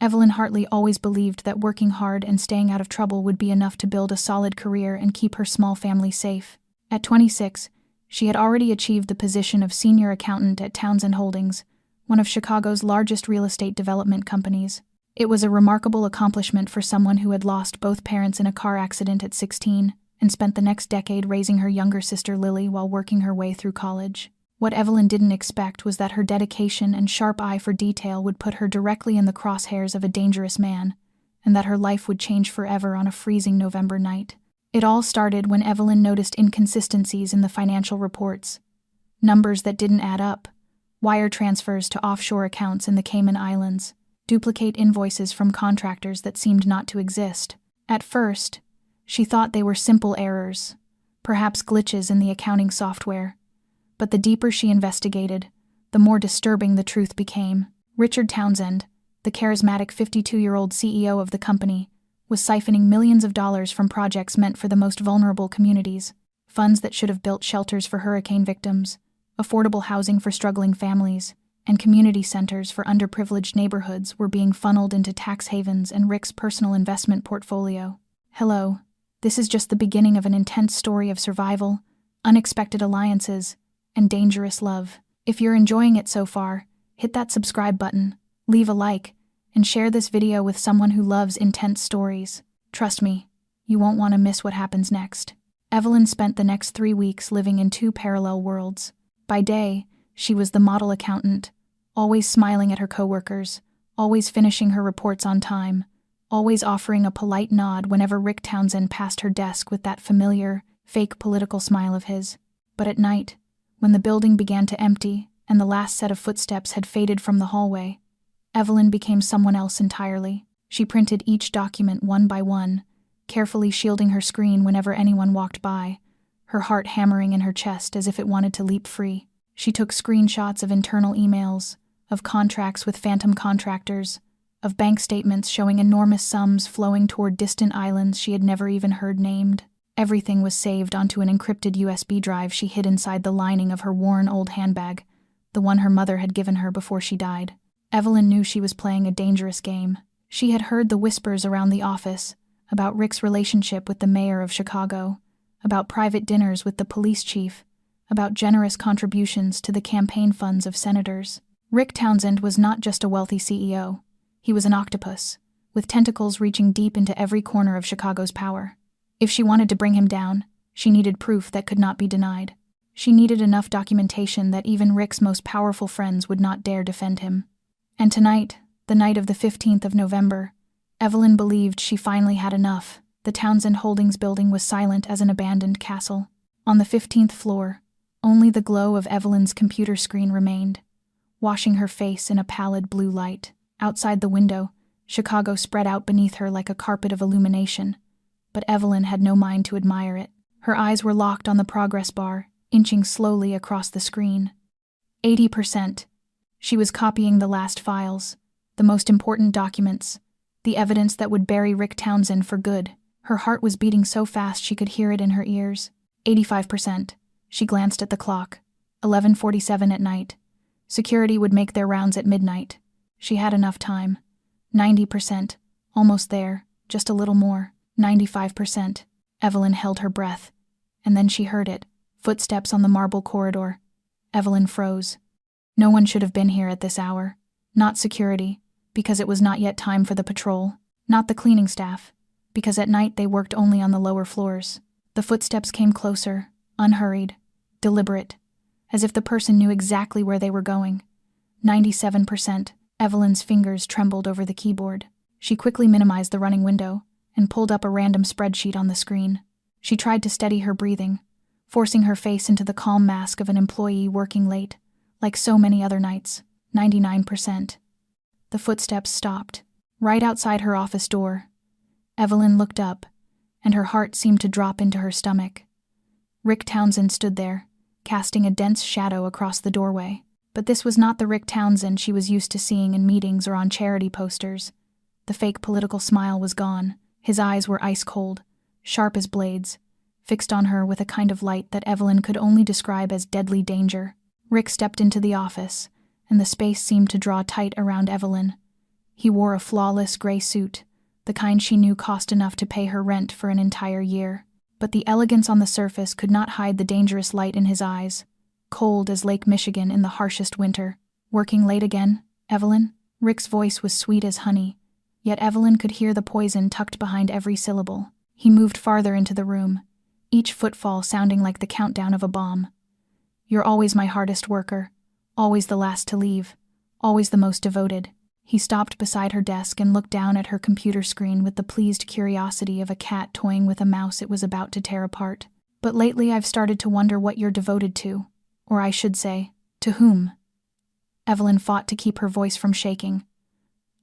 Evelyn Hartley always believed that working hard and staying out of trouble would be enough to build a solid career and keep her small family safe. At 26, she had already achieved the position of senior accountant at Townsend Holdings, one of Chicago's largest real estate development companies. It was a remarkable accomplishment for someone who had lost both parents in a car accident at 16 and spent the next decade raising her younger sister Lily while working her way through college. What Evelyn didn't expect was that her dedication and sharp eye for detail would put her directly in the crosshairs of a dangerous man, and that her life would change forever on a freezing November night. It all started when Evelyn noticed inconsistencies in the financial reports. Numbers that didn't add up, wire transfers to offshore accounts in the Cayman Islands, duplicate invoices from contractors that seemed not to exist. At first, she thought they were simple errors, perhaps glitches in the accounting software. But the deeper she investigated, the more disturbing the truth became. Richard Townsend, the charismatic 52-year-old CEO of the company, was siphoning millions of dollars from projects meant for the most vulnerable communities, funds that should have built shelters for hurricane victims, affordable housing for struggling families, and community centers for underprivileged neighborhoods were being funneled into tax havens and Rick's personal investment portfolio. Hello, this is just the beginning of an intense story of survival, unexpected alliances, and dangerous love. If you're enjoying it so far, hit that subscribe button, leave a like, and share this video with someone who loves intense stories. Trust me, you won't want to miss what happens next. Evelyn spent the next 3 weeks living in two parallel worlds. By day, she was the model accountant, always smiling at her coworkers, always finishing her reports on time, always offering a polite nod whenever Rick Townsend passed her desk with that familiar, fake political smile of his. But at night, when the building began to empty and the last set of footsteps had faded from the hallway, Evelyn became someone else entirely. She printed each document one by one, carefully shielding her screen whenever anyone walked by, her heart hammering in her chest as if it wanted to leap free. She took screenshots of internal emails, of contracts with phantom contractors, of bank statements showing enormous sums flowing toward distant islands she had never even heard named. Everything was saved onto an encrypted USB drive she hid inside the lining of her worn old handbag, the one her mother had given her before she died. Evelyn knew she was playing a dangerous game. She had heard the whispers around the office about Rick's relationship with the mayor of Chicago, about private dinners with the police chief, about generous contributions to the campaign funds of senators. Rick Townsend was not just a wealthy CEO. He was an octopus, with tentacles reaching deep into every corner of Chicago's power. If she wanted to bring him down, she needed proof that could not be denied. She needed enough documentation that even Rick's most powerful friends would not dare defend him. And tonight, the night of the 15th of November, Evelyn believed she finally had enough. The Townsend Holdings building was silent as an abandoned castle. On the 15th floor, only the glow of Evelyn's computer screen remained, washing her face in a pallid blue light. Outside the window, Chicago spread out beneath her like a carpet of illumination, but Evelyn had no mind to admire it. Her eyes were locked on the progress bar, inching slowly across the screen. 80%. She was copying the last files, the most important documents, the evidence that would bury Rick Townsend for good. Her heart was beating so fast she could hear it in her ears. 85%. She glanced at the clock. 11:47 at night. Security would make their rounds at midnight. She had enough time. 90%. Almost there. Just a little more. 95%. Evelyn held her breath. And then she heard it. Footsteps on the marble corridor. Evelyn froze. No one should have been here at this hour. Not security, because it was not yet time for the patrol. Not the cleaning staff, because at night they worked only on the lower floors. The footsteps came closer, unhurried, deliberate, as if the person knew exactly where they were going. 97%. Evelyn's fingers trembled over the keyboard. She quickly minimized the running window and pulled up a random spreadsheet on the screen. She tried to steady her breathing, forcing her face into the calm mask of an employee working late, like so many other nights. 99%. The footsteps stopped, right outside her office door. Evelyn looked up, and her heart seemed to drop into her stomach. Rick Townsend stood there, casting a dense shadow across the doorway. But this was not the Rick Townsend she was used to seeing in meetings or on charity posters. The fake political smile was gone. His eyes were ice cold, sharp as blades, fixed on her with a kind of light that Evelyn could only describe as deadly danger. Rick stepped into the office, and the space seemed to draw tight around Evelyn. He wore a flawless gray suit, the kind she knew cost enough to pay her rent for an entire year. But the elegance on the surface could not hide the dangerous light in his eyes, cold as Lake Michigan in the harshest winter. "Working late again, Evelyn?" Rick's voice was sweet as honey, yet Evelyn could hear the poison tucked behind every syllable. He moved farther into the room, each footfall sounding like the countdown of a bomb. "You're always my hardest worker, always the last to leave, always the most devoted." He stopped beside her desk and looked down at her computer screen with the pleased curiosity of a cat toying with a mouse it was about to tear apart. "But lately I've started to wonder what you're devoted to, or I should say, to whom?" Evelyn fought to keep her voice from shaking.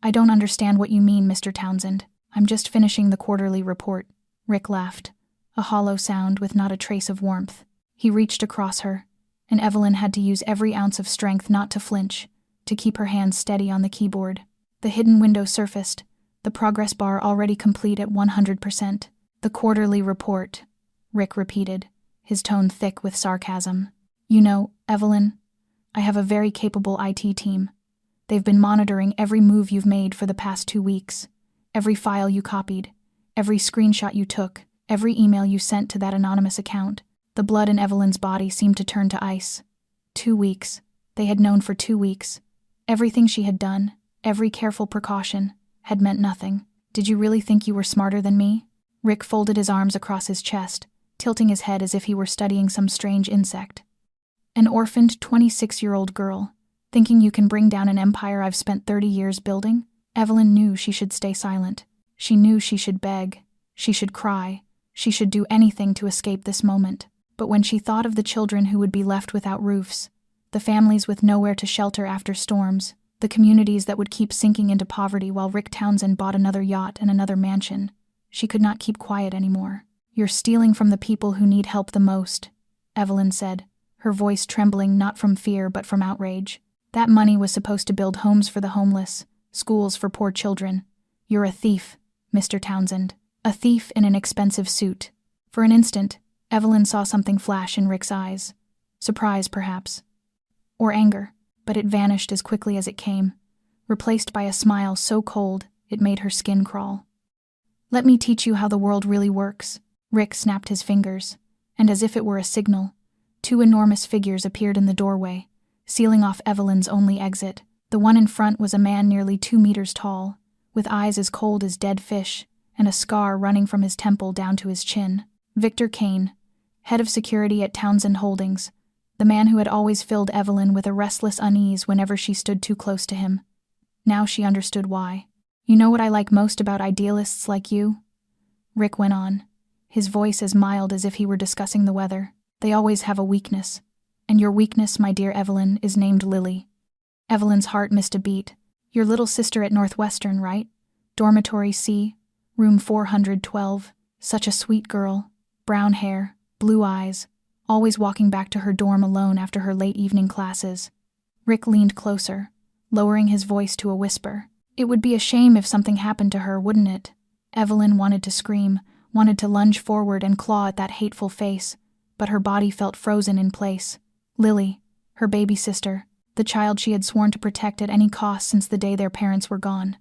"I don't understand what you mean, Mr. Townsend. I'm just finishing the quarterly report." Rick laughed, a hollow sound with not a trace of warmth. He reached across her, and Evelyn had to use every ounce of strength not to flinch, to keep her hands steady on the keyboard. The hidden window surfaced, the progress bar already complete at 100%. "The quarterly report," Rick repeated, his tone thick with sarcasm. "You know, Evelyn, I have a very capable IT team. They've been monitoring every move you've made for the past 2 weeks, every file you copied, every screenshot you took, every email you sent to that anonymous account." The blood in Evelyn's body seemed to turn to ice. 2 weeks. They had known for 2 weeks. Everything she had done, every careful precaution, had meant nothing. "Did you really think you were smarter than me?" Rick folded his arms across his chest, tilting his head as if he were studying some strange insect. "An orphaned 26-year-old girl, thinking you can bring down an empire I've spent 30 years building?" Evelyn knew she should stay silent. She knew she should beg, she should cry, she should do anything to escape this moment. But when she thought of the children who would be left without roofs, the families with nowhere to shelter after storms, the communities that would keep sinking into poverty while Rick Townsend bought another yacht and another mansion, she could not keep quiet anymore. "You're stealing from the people who need help the most," Evelyn said, her voice trembling not from fear but from outrage. "That money was supposed to build homes for the homeless, schools for poor children. You're a thief, Mr. Townsend. A thief in an expensive suit." For an instant, Evelyn saw something flash in Rick's eyes. Surprise, perhaps. Or anger, but it vanished as quickly as it came, replaced by a smile so cold it made her skin crawl. "Let me teach you how the world really works." Rick snapped his fingers, and as if it were a signal, 2 enormous figures appeared in the doorway, sealing off Evelyn's only exit. The one in front was a man nearly 2 meters tall, with eyes as cold as dead fish, and a scar running from his temple down to his chin. Victor Kane, head of security at Townsend Holdings, the man who had always filled Evelyn with a restless unease whenever she stood too close to him. Now she understood why. "You know what I like most about idealists like you?" Rick went on, his voice as mild as if he were discussing the weather. "They always have a weakness. And your weakness, my dear Evelyn, is named Lily." Evelyn's heart missed a beat. "Your little sister at Northwestern, right? Dormitory C, room 412. Such a sweet girl. Brown hair, blue eyes, always walking back to her dorm alone after her late evening classes." Rick leaned closer, lowering his voice to a whisper. "It would be a shame if something happened to her, wouldn't it?" Evelyn wanted to scream, wanted to lunge forward and claw at that hateful face, but her body felt frozen in place. Lily, her baby sister, the child she had sworn to protect at any cost since the day their parents were gone.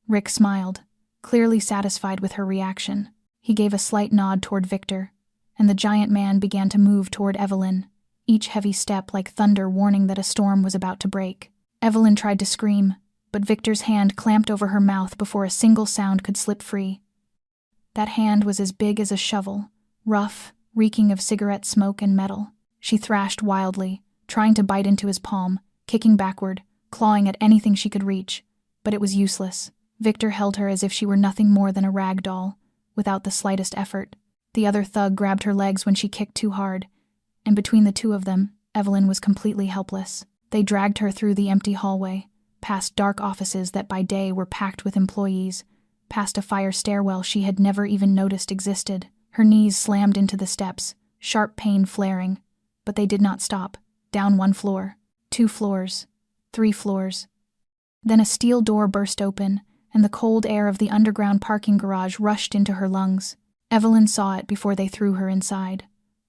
Rick smiled, clearly satisfied with her reaction. He gave a slight nod toward Victor, and the giant man began to move toward Evelyn, each heavy step like thunder warning that a storm was about to break. Evelyn tried to scream, but Victor's hand clamped over her mouth before a single sound could slip free. That hand was as big as a shovel, rough, reeking of cigarette smoke and metal. She thrashed wildly, trying to bite into his palm, kicking backward, clawing at anything she could reach, but it was useless. Victor held her as if she were nothing more than a rag doll, without the slightest effort. The other thug grabbed her legs when she kicked too hard, and between the two of them, Evelyn was completely helpless. They dragged her through the empty hallway, past dark offices that by day were packed with employees, past a fire stairwell she had never even noticed existed. Her knees slammed into the steps, sharp pain flaring, but they did not stop. Down 1 floor, 2 floors, 3 floors. Then a steel door burst open, and the cold air of the underground parking garage rushed into her lungs. Evelyn saw it before they threw her inside.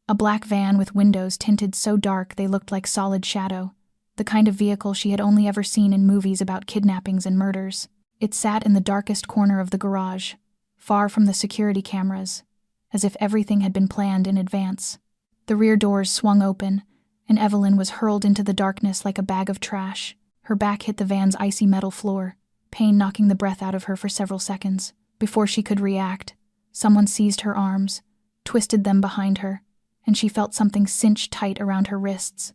A black van with windows tinted so dark they looked like solid shadow, the kind of vehicle she had only ever seen in movies about kidnappings and murders. It sat in the darkest corner of the garage, far from the security cameras, as if everything had been planned in advance. The rear doors swung open, and Evelyn was hurled into the darkness like a bag of trash. Her back hit the van's icy metal floor, pain knocking the breath out of her for several seconds. Before she could react, someone seized her arms, twisted them behind her, and she felt something cinch tight around her wrists.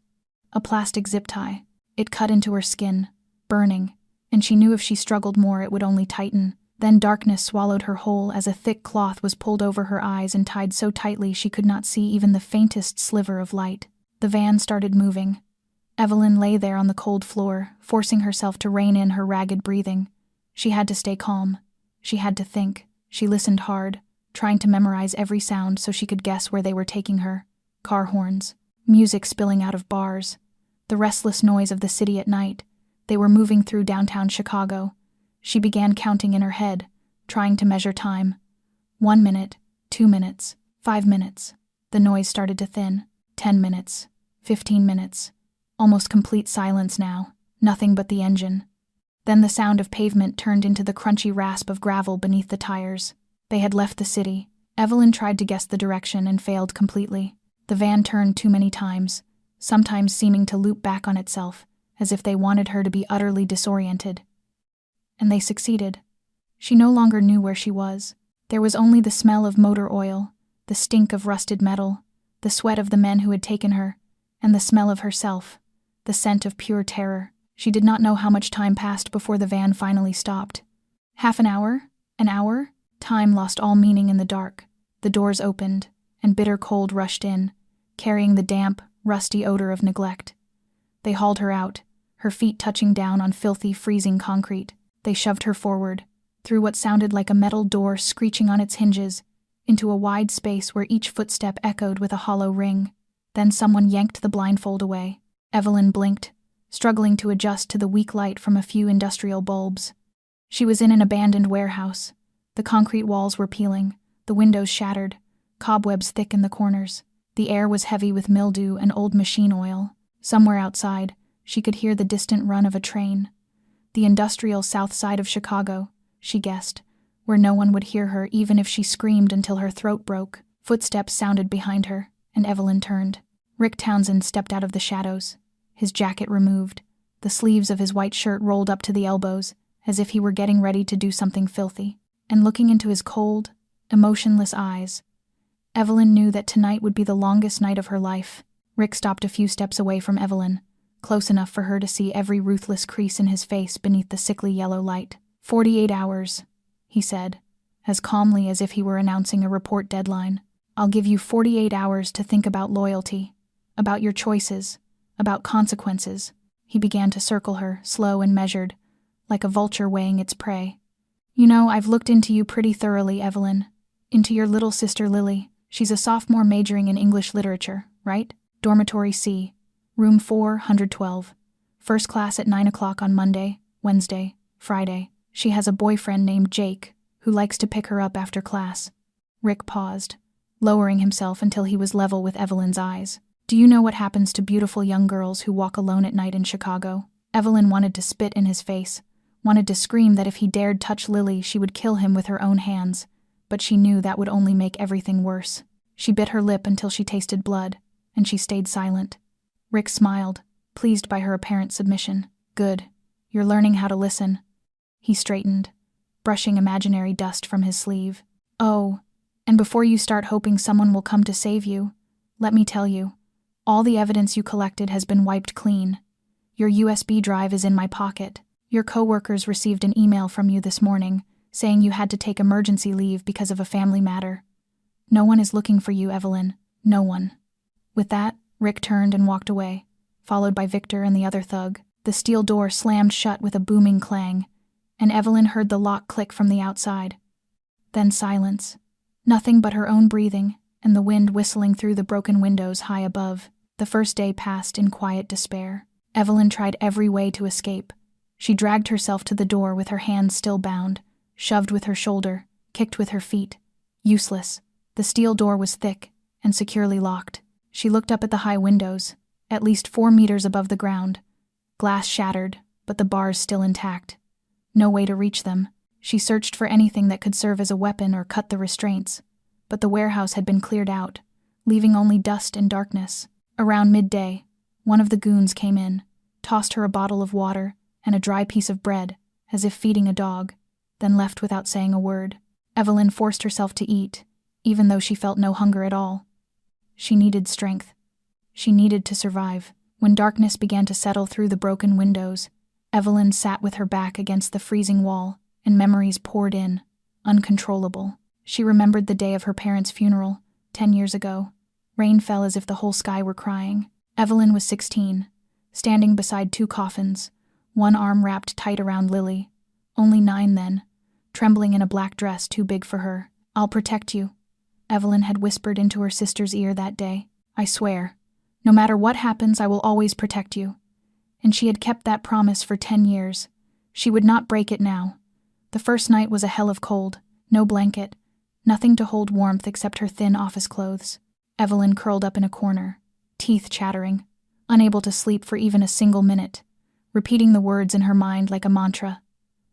A plastic zip tie. It cut into her skin, burning, and she knew if she struggled more it would only tighten. Then darkness swallowed her whole as a thick cloth was pulled over her eyes and tied so tightly she could not see even the faintest sliver of light. The van started moving. Evelyn lay there on the cold floor, forcing herself to rein in her ragged breathing. She had to stay calm. She had to think. She listened hard, trying to memorize every sound so she could guess where they were taking her. Car horns, music spilling out of bars, the restless noise of the city at night. They were moving through downtown Chicago. She began counting in her head, trying to measure time. 1 minute, 2 minutes, 5 minutes. The noise started to thin. 10 minutes, 15 minutes. Almost complete silence now, nothing but the engine. Then the sound of pavement turned into the crunchy rasp of gravel beneath the tires. They had left the city. Evelyn tried to guess the direction and failed completely. The van turned too many times, sometimes seeming to loop back on itself, as if they wanted her to be utterly disoriented. And they succeeded. She no longer knew where she was. There was only the smell of motor oil, the stink of rusted metal, the sweat of the men who had taken her, and the smell of herself, the scent of pure terror. She did not know how much time passed before the van finally stopped. Half an hour? An hour? Time lost all meaning in the dark. The doors opened, and bitter cold rushed in, carrying the damp, rusty odor of neglect. They hauled her out, her feet touching down on filthy, freezing concrete. They shoved her forward, through what sounded like a metal door screeching on its hinges, into a wide space where each footstep echoed with a hollow ring. Then someone yanked the blindfold away. Evelyn blinked, struggling to adjust to the weak light from a few industrial bulbs. She was in an abandoned warehouse. The concrete walls were peeling, the windows shattered, cobwebs thick in the corners. The air was heavy with mildew and old machine oil. Somewhere outside, she could hear the distant run of a train. The industrial south side of Chicago, she guessed, where no one would hear her even if she screamed until her throat broke. Footsteps sounded behind her, and Evelyn turned. Rick Townsend stepped out of the shadows, his jacket removed, the sleeves of his white shirt rolled up to the elbows, as if he were getting ready to do something filthy. And looking into his cold, emotionless eyes, Evelyn knew that tonight would be the longest night of her life. Rick stopped a few steps away from Evelyn, close enough for her to see every ruthless crease in his face beneath the sickly yellow light. 48 hours, he said, as calmly as if he were announcing a report deadline. I'll give you 48 hours to think about loyalty, about your choices, about consequences. He began to circle her, slow and measured, like a vulture weighing its prey. You know, I've looked into you pretty thoroughly, Evelyn. Into your little sister Lily. She's a sophomore majoring in English literature, right? Dormitory C, room 412. First class at 9 o'clock on Monday, Wednesday, Friday. She has a boyfriend named Jake, who likes to pick her up after class. Rick paused, lowering himself until he was level with Evelyn's eyes. Do you know what happens to beautiful young girls who walk alone at night in Chicago? Evelyn wanted to spit in his face, wanted to scream that if he dared touch Lily she would kill him with her own hands, but she knew that would only make everything worse. She bit her lip until she tasted blood, and she stayed silent. Rick smiled, pleased by her apparent submission. Good. You're learning how to listen. He straightened, brushing imaginary dust from his sleeve. Oh, and before you start hoping someone will come to save you, let me tell you, all the evidence you collected has been wiped clean. Your USB drive is in my pocket. Your coworkers received an email from you this morning, saying you had to take emergency leave because of a family matter. No one is looking for you, Evelyn. No one. With that, Rick turned and walked away, followed by Victor and the other thug. The steel door slammed shut with a booming clang, and Evelyn heard the lock click from the outside. Then silence. Nothing but her own breathing and the wind whistling through the broken windows high above. The first day passed in quiet despair. Evelyn tried every way to escape. She dragged herself to the door with her hands still bound, shoved with her shoulder, kicked with her feet. Useless. The steel door was thick and securely locked. She looked up at the high windows, at least 4 meters above the ground. Glass shattered, but the bars still intact. No way to reach them. She searched for anything that could serve as a weapon or cut the restraints, but the warehouse had been cleared out, leaving only dust and darkness. Around midday, one of the goons came in, tossed her a bottle of water and a dry piece of bread, as if feeding a dog, then left without saying a word. Evelyn forced herself to eat, even though she felt no hunger at all. She needed strength. She needed to survive. When darkness began to settle through the broken windows, Evelyn sat with her back against the freezing wall, and memories poured in, uncontrollable. She remembered the day of her parents' funeral, 10 years ago. Rain fell as if the whole sky were crying. Evelyn was 16, standing beside 2 coffins, one arm wrapped tight around Lily, only 9 then, trembling in a black dress too big for her. "I'll protect you," Evelyn had whispered into her sister's ear that day. "I swear, no matter what happens, I will always protect you." And she had kept that promise for 10 years. She would not break it now. The first night was a hell of cold, no blanket, nothing to hold warmth except her thin office clothes. Evelyn curled up in a corner, teeth chattering, unable to sleep for even a single minute, repeating the words in her mind like a mantra.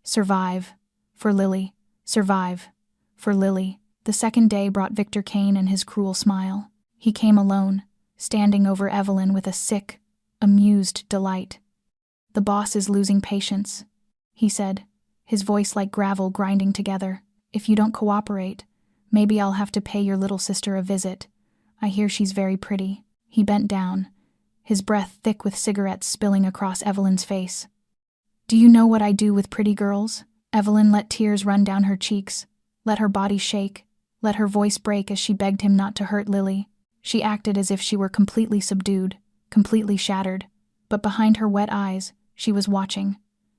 Survive. For Lily. Survive. For Lily. The second day brought Victor Kane and his cruel smile. He came alone, standing over Evelyn with a sick, amused delight. "The boss is losing patience," he said, his voice like gravel grinding together. "If you don't cooperate, maybe I'll have to pay your little sister a visit. I hear she's very pretty." He bent down, his breath thick with cigarettes spilling across Evelyn's face. "Do you know what I do with pretty girls?" Evelyn let tears run down her cheeks, let her body shake, let her voice break as she begged him not to hurt Lily. She acted as if she were completely subdued, completely shattered, but behind her wet eyes, she was watching.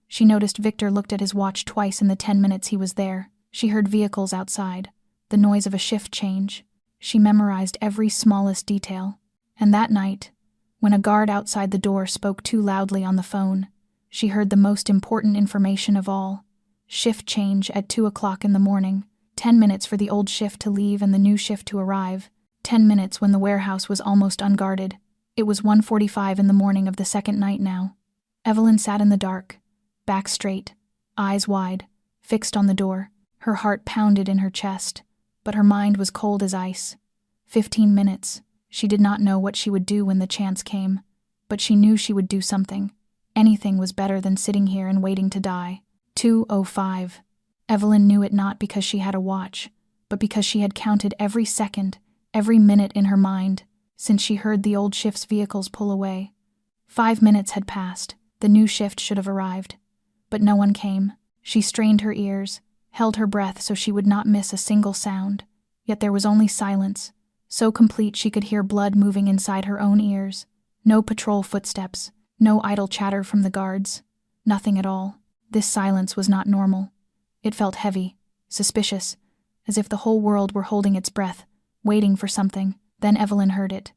She noticed Victor looked at his watch twice in the 10 minutes he was there. She heard vehicles outside, the noise of a shift change. She memorized every smallest detail. And that night, when a guard outside the door spoke too loudly on the phone, she heard the most important information of all. Shift change at 2 o'clock in the morning, 10 minutes for the old shift to leave and the new shift to arrive, 10 minutes when the warehouse was almost unguarded. It was 1:45 in the morning of the second night now. Evelyn sat in the dark, back straight, eyes wide, fixed on the door. Her heart pounded in her chest, but her mind was cold as ice. 15 minutes. She did not know what she would do when the chance came, but she knew she would do something. Anything was better than sitting here and waiting to die. 2:05. Evelyn knew it not because she had a watch, but because she had counted every second, every minute in her mind, since she heard the old shift's vehicles pull away. 5 minutes had passed. The new shift should have arrived. But no one came. She strained her ears, held her breath so she would not miss a single sound. Yet there was only silence, so complete she could hear blood moving inside her own ears. No patrol footsteps, no idle chatter from the guards. Nothing at all. This silence was not normal. It felt heavy, suspicious, as if the whole world were holding its breath, waiting for something. Then Evelyn heard it.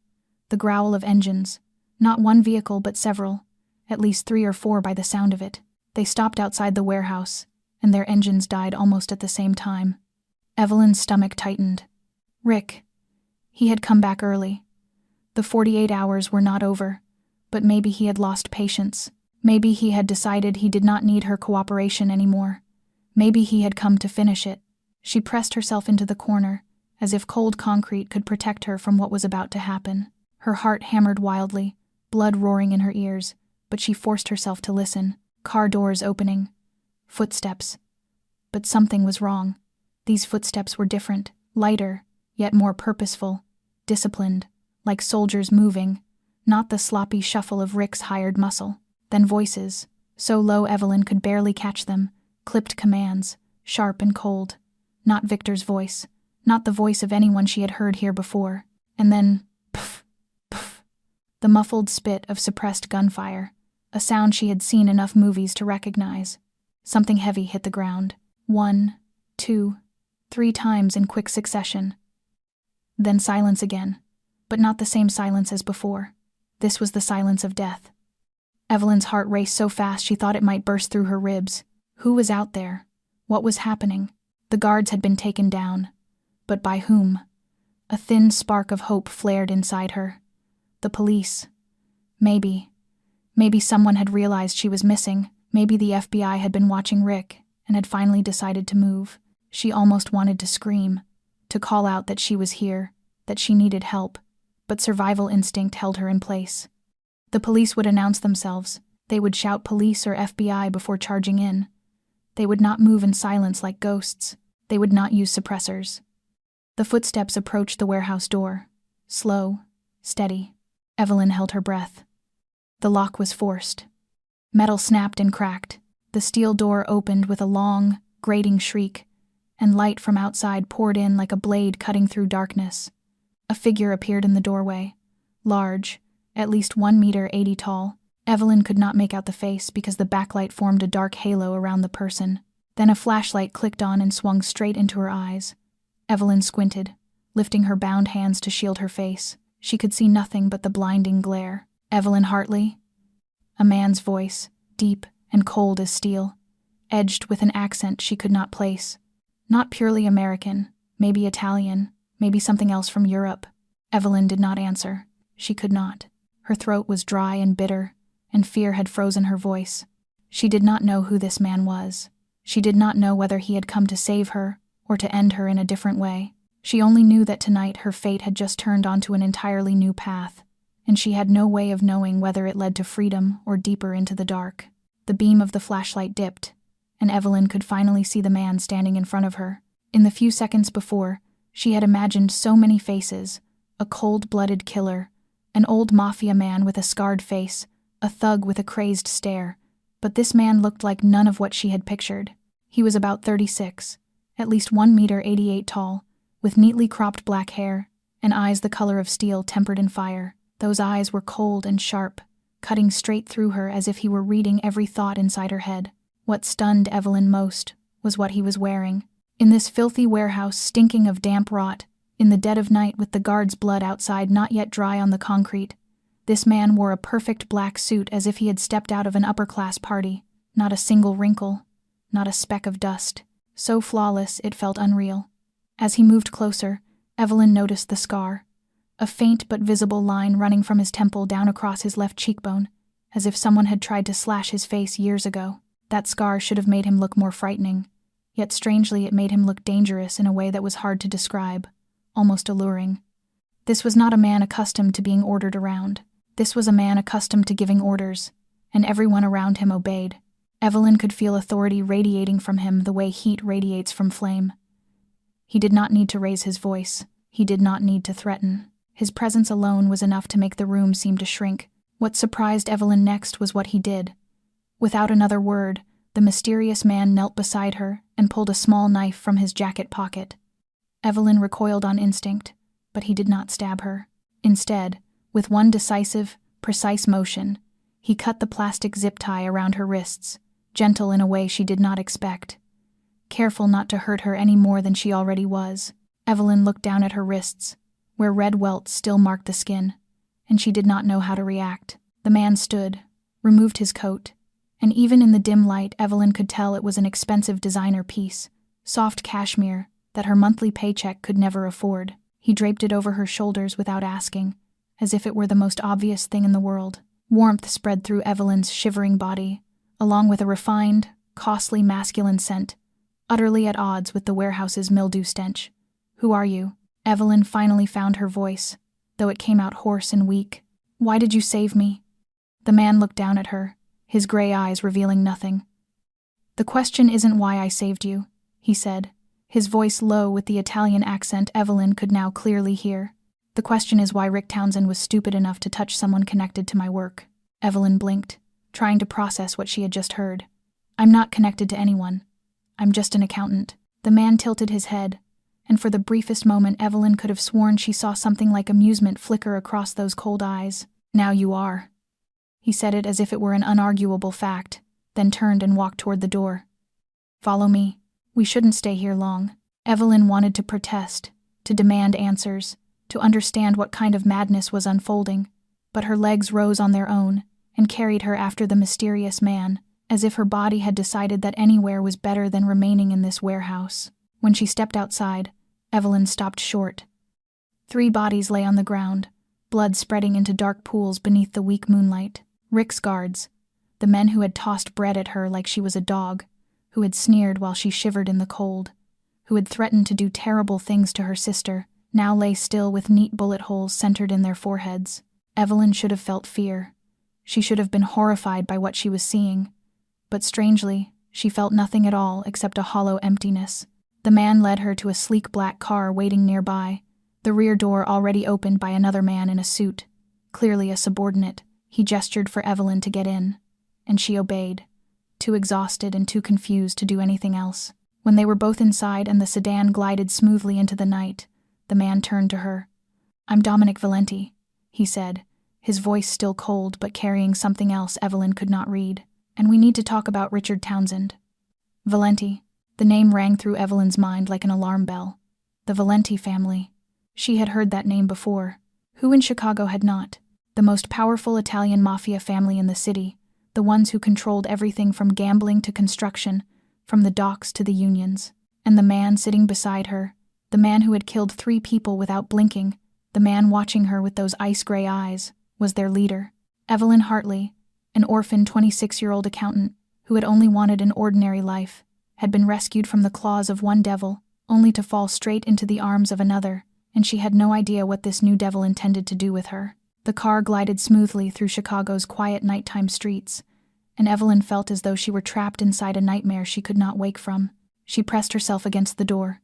The growl of engines. Not one vehicle, but several. At least 3 or 4 by the sound of it. They stopped outside the warehouse, and their engines died almost at the same time. Evelyn's stomach tightened. Rick. He had come back early. The 48 hours were not over, but maybe he had lost patience. Maybe he had decided he did not need her cooperation anymore. Maybe he had come to finish it. She pressed herself into the corner, as if cold concrete could protect her from what was about to happen. Her heart hammered wildly, blood roaring in her ears, but she forced herself to listen. Car doors opening. Footsteps. But something was wrong. These footsteps were different, lighter, yet more purposeful, disciplined, like soldiers moving, not the sloppy shuffle of Rick's hired muscle. Then voices, so low Evelyn could barely catch them, clipped commands, sharp and cold. Not Victor's voice, not the voice of anyone she had heard here before. And then, pff, pff, the muffled spit of suppressed gunfire, a sound she had seen enough movies to recognize. Something heavy hit the ground. 1, 2, 3 times in quick succession. Then silence again, but not the same silence as before. This was the silence of death. Evelyn's heart raced so fast she thought it might burst through her ribs. Who was out there? What was happening? The guards had been taken down. But by whom? A thin spark of hope flared inside her. The police. Maybe someone had realized she was missing, Maybe the FBI had been watching Rick and had finally decided to move. She almost wanted to scream, to call out that she was here, that she needed help, but survival instinct held her in place. The police would announce themselves. They would shout police or FBI before charging in. They would not move in silence like ghosts. They would not use suppressors. The footsteps approached the warehouse door. Slow, steady. Evelyn held her breath. The lock was forced. Metal snapped and cracked. The steel door opened with a long, grating shriek, and light from outside poured in like a blade cutting through darkness. A figure appeared in the doorway. Large, at least 1.80 meters tall. Evelyn could not make out the face because the backlight formed a dark halo around the person. Then a flashlight clicked on and swung straight into her eyes. Evelyn squinted, lifting her bound hands to shield her face. She could see nothing but the blinding glare. Evelyn Hartley? A man's voice, deep and cold as steel, edged with an accent she could not place. Not purely American, maybe Italian, maybe something else from Europe. Evelyn did not answer. She could not. Her throat was dry and bitter, and fear had frozen her voice. She did not know who this man was. She did not know whether he had come to save her or to end her in a different way. She only knew that tonight her fate had just turned onto an entirely new path, and she had no way of knowing whether it led to freedom or deeper into the dark. The beam of the flashlight dipped, and Evelyn could finally see the man standing in front of her. In the few seconds before, she had imagined so many faces: a cold-blooded killer, an old Mafia man with a scarred face, a thug with a crazed stare. But this man looked like none of what she had pictured. He was about 36, at least 1.88 meters tall, with neatly cropped black hair, and eyes the color of steel tempered in fire. Those eyes were cold and sharp, cutting straight through her as if he were reading every thought inside her head. What stunned Evelyn most was what he was wearing. In this filthy warehouse stinking of damp rot, in the dead of night with the guard's blood outside not yet dry on the concrete, this man wore a perfect black suit as if he had stepped out of an upper-class party. Not a single wrinkle, not a speck of dust. So flawless it felt unreal. As he moved closer, Evelyn noticed the scar, a faint but visible line running from his temple down across his left cheekbone, as if someone had tried to slash his face years ago. That scar should have made him look more frightening, yet strangely it made him look dangerous in a way that was hard to describe, almost alluring. This was not a man accustomed to being ordered around. This was a man accustomed to giving orders, and everyone around him obeyed. Evelyn could feel authority radiating from him the way heat radiates from flame. He did not need to raise his voice. He did not need to threaten. His presence alone was enough to make the room seem to shrink. What surprised Evelyn next was what he did. Without another word, the mysterious man knelt beside her and pulled a small knife from his jacket pocket. Evelyn recoiled on instinct, but he did not stab her. Instead, with one decisive, precise motion, he cut the plastic zip tie around her wrists, gentle in a way she did not expect. Careful not to hurt her any more than she already was, Evelyn looked down at her wrists, where red welts still marked the skin, and she did not know how to react. The man stood, removed his coat, and even in the dim light Evelyn could tell it was an expensive designer piece, soft cashmere, that her monthly paycheck could never afford. He draped it over her shoulders without asking, as if it were the most obvious thing in the world. Warmth spread through Evelyn's shivering body, along with a refined, costly masculine scent, utterly at odds with the warehouse's mildew stench. "Who are you?" Evelyn finally found her voice, though it came out hoarse and weak. "Why did you save me?" The man looked down at her, his gray eyes revealing nothing. "The question isn't why I saved you," he said, his voice low with the Italian accent Evelyn could now clearly hear. "The question is why Rick Townsend was stupid enough to touch someone connected to my work." Evelyn blinked, trying to process what she had just heard. "I'm not connected to anyone. I'm just an accountant." The man tilted his head, and for the briefest moment Evelyn could have sworn she saw something like amusement flicker across those cold eyes. "Now you are." He said it as if it were an unarguable fact, then turned and walked toward the door. "Follow me. We shouldn't stay here long." Evelyn wanted to protest, to demand answers, to understand what kind of madness was unfolding, but her legs rose on their own and carried her after the mysterious man, as if her body had decided that anywhere was better than remaining in this warehouse. When she stepped outside, Evelyn stopped short. 3 bodies lay on the ground, blood spreading into dark pools beneath the weak moonlight. Rick's guards, The men who had tossed bread at her like she was a dog, who had sneered while she shivered in the cold, who had threatened to do terrible things to her sister, now lay still with neat bullet holes centered in their foreheads. Evelyn should have felt fear. She should have been horrified by what she was seeing. But strangely, she felt nothing at all except a hollow emptiness. The man led her to a sleek black car waiting nearby, the rear door already opened by another man in a suit. Clearly a subordinate, he gestured for Evelyn to get in, and she obeyed, too exhausted and too confused to do anything else. When they were both inside and the sedan glided smoothly into the night, the man turned to her. "I'm Dominic Valenti," he said, his voice still cold but carrying something else Evelyn could not read. "And we need to talk about Richard Townsend." Valenti. The name rang through Evelyn's mind like an alarm bell. The Valenti family. She had heard that name before. Who in Chicago had not? The most powerful Italian mafia family in the city, the ones who controlled everything from gambling to construction, from the docks to the unions. And the man sitting beside her, the man who had killed 3 people without blinking, the man watching her with those ice-gray eyes, was their leader. Evelyn Hartley, an orphan 26-year-old accountant who had only wanted an ordinary life, had been rescued from the claws of one devil, only to fall straight into the arms of another, and she had no idea what this new devil intended to do with her. The car glided smoothly through Chicago's quiet nighttime streets, and Evelyn felt as though she were trapped inside a nightmare she could not wake from. She pressed herself against the door,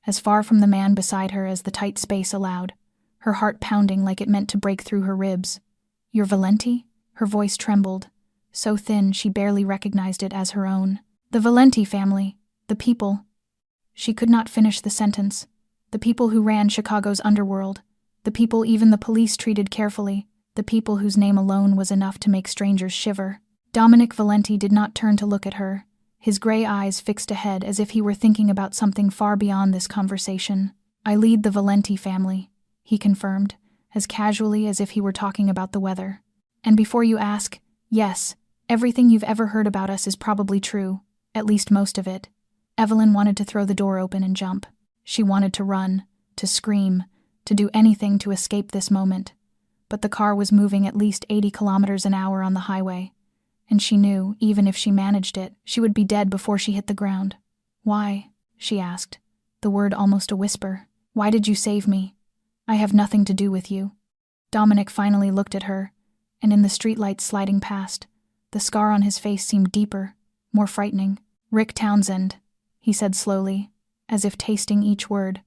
as far from the man beside her as the tight space allowed, her heart pounding like it meant to break through her ribs. "You're Valenti?" Her voice trembled, so thin she barely recognized it as her own. "The Valenti family, the people." She could not finish the sentence. The people who ran Chicago's underworld, the people even the police treated carefully, the people whose name alone was enough to make strangers shiver. Dominic Valenti did not turn to look at her, his gray eyes fixed ahead as if he were thinking about something far beyond this conversation. "I lead the Valenti family," he confirmed, as casually as if he were talking about the weather. "And before you ask, yes, everything you've ever heard about us is probably true, at least most of it." Evelyn wanted to throw the door open and jump. She wanted to run, to scream, to do anything to escape this moment. But the car was moving at least 80 kilometers an hour on the highway, and she knew, even if she managed it, she would be dead before she hit the ground. "Why?" she asked, the word almost a whisper. "Why did you save me? I have nothing to do with you." Dominic finally looked at her, and in the streetlights sliding past, the scar on his face seemed deeper, more frightening. "Rick Townsend," he said slowly, as if tasting each word.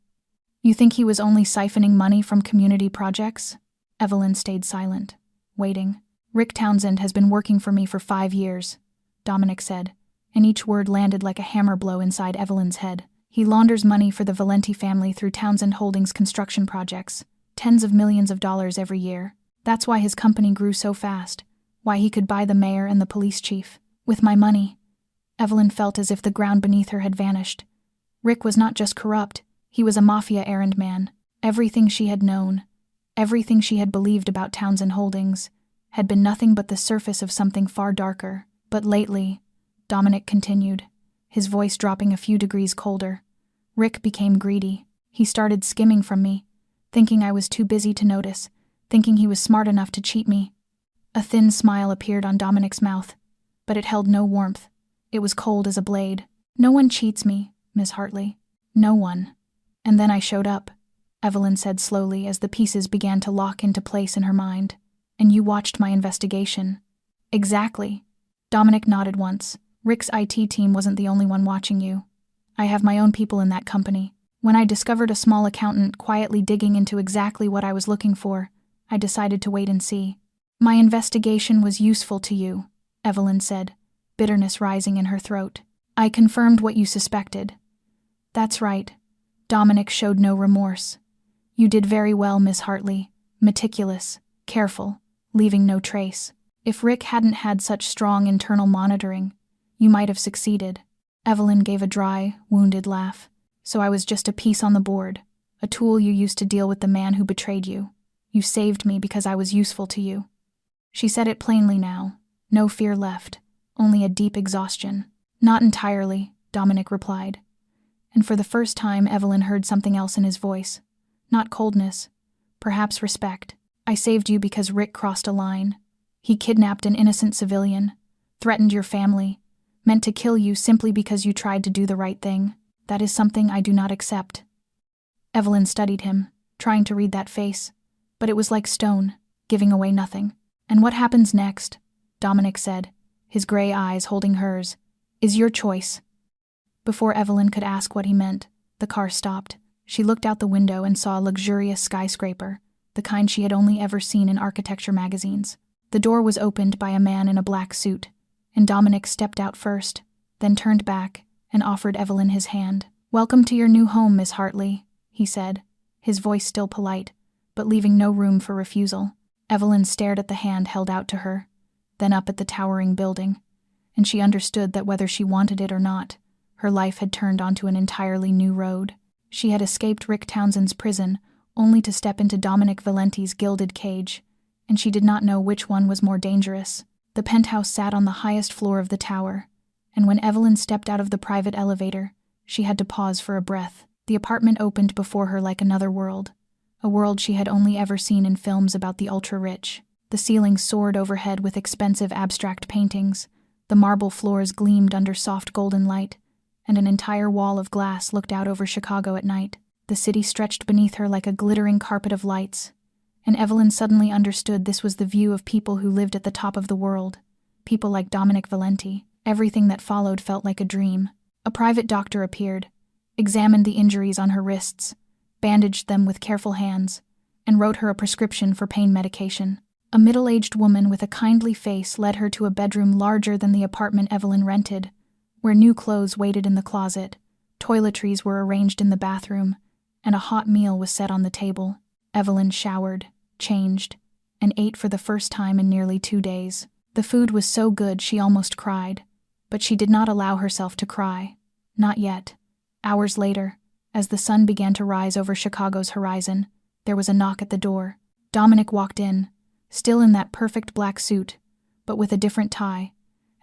"You think he was only siphoning money from community projects?" Evelyn stayed silent, waiting. "Rick Townsend has been working for me for 5 years, Dominic said, and each word landed like a hammer blow inside Evelyn's head. "He launders money for the Valenti family through Townsend Holdings construction projects, tens of millions of dollars every year. That's why his company grew so fast, why he could buy the mayor and the police chief. With my money." Evelyn felt as if the ground beneath her had vanished. Rick was not just corrupt, he was a mafia errand man. Everything she had known, everything she had believed about Townsend Holdings, had been nothing but the surface of something far darker. "But lately," Dominic continued, his voice dropping a few degrees colder, "Rick became greedy. He started skimming from me, thinking I was too busy to notice, thinking he was smart enough to cheat me." A thin smile appeared on Dominic's mouth, but it held no warmth. It was cold as a blade. "No one cheats me, Miss Hartley. No one. And then I showed up," Evelyn said slowly as the pieces began to lock into place in her mind. "And you watched my investigation." "Exactly." Dominic nodded once. "Rick's IT team wasn't the only one watching you. I have my own people in that company. When I discovered a small accountant quietly digging into exactly what I was looking for, I decided to wait and see." "My investigation was useful to you," Evelyn said, bitterness rising in her throat. "I confirmed what you suspected." "That's right." Dominic showed no remorse. "You did very well, Miss Hartley. Meticulous, careful, leaving no trace. If Rick hadn't had such strong internal monitoring, you might have succeeded." Evelyn gave a dry, wounded laugh. "So I was just a piece on the board, a tool you used to deal with the man who betrayed you. You saved me because I was useful to you." She said it plainly now, no fear left, only a deep exhaustion. "Not entirely," Dominic replied. And for the first time Evelyn heard something else in his voice. Not coldness, perhaps respect. "I saved you because Rick crossed a line. He kidnapped an innocent civilian, threatened your family, meant to kill you simply because you tried to do the right thing. That is something I do not accept." Evelyn studied him, trying to read that face, but it was like stone, giving away nothing. "And what happens next?" Dominic said, his gray eyes holding hers. "Is your choice." Before Evelyn could ask what he meant, the car stopped. She looked out the window and saw a luxurious skyscraper, the kind she had only ever seen in architecture magazines. The door was opened by a man in a black suit, and Dominic stepped out first, then turned back and offered Evelyn his hand. "Welcome to your new home, Miss Hartley," he said, his voice still polite, but leaving no room for refusal. Evelyn stared at the hand held out to her, then up at the towering building, and she understood that whether she wanted it or not, her life had turned onto an entirely new road. She had escaped Rick Townsend's prison, only to step into Dominic Valenti's gilded cage, and she did not know which one was more dangerous. The penthouse sat on the highest floor of the tower, and when Evelyn stepped out of the private elevator, she had to pause for a breath. The apartment opened before her like another world, a world she had only ever seen in films about the ultra-rich. The ceiling soared overhead with expensive abstract paintings, the marble floors gleamed under soft golden light, and an entire wall of glass looked out over Chicago at night. The city stretched beneath her like a glittering carpet of lights, and Evelyn suddenly understood this was the view of people who lived at the top of the world, people like Dominic Valenti. Everything that followed felt like a dream. A private doctor appeared, examined the injuries on her wrists, bandaged them with careful hands, and wrote her a prescription for pain medication. A middle-aged woman with a kindly face led her to a bedroom larger than the apartment Evelyn rented, where new clothes waited in the closet, toiletries were arranged in the bathroom, and a hot meal was set on the table. Evelyn showered, changed, and ate for the first time in nearly 2 days. The food was so good she almost cried, but she did not allow herself to cry. Not yet. Hours later, as the sun began to rise over Chicago's horizon, there was a knock at the door. Dominic walked in, still in that perfect black suit, but with a different tie,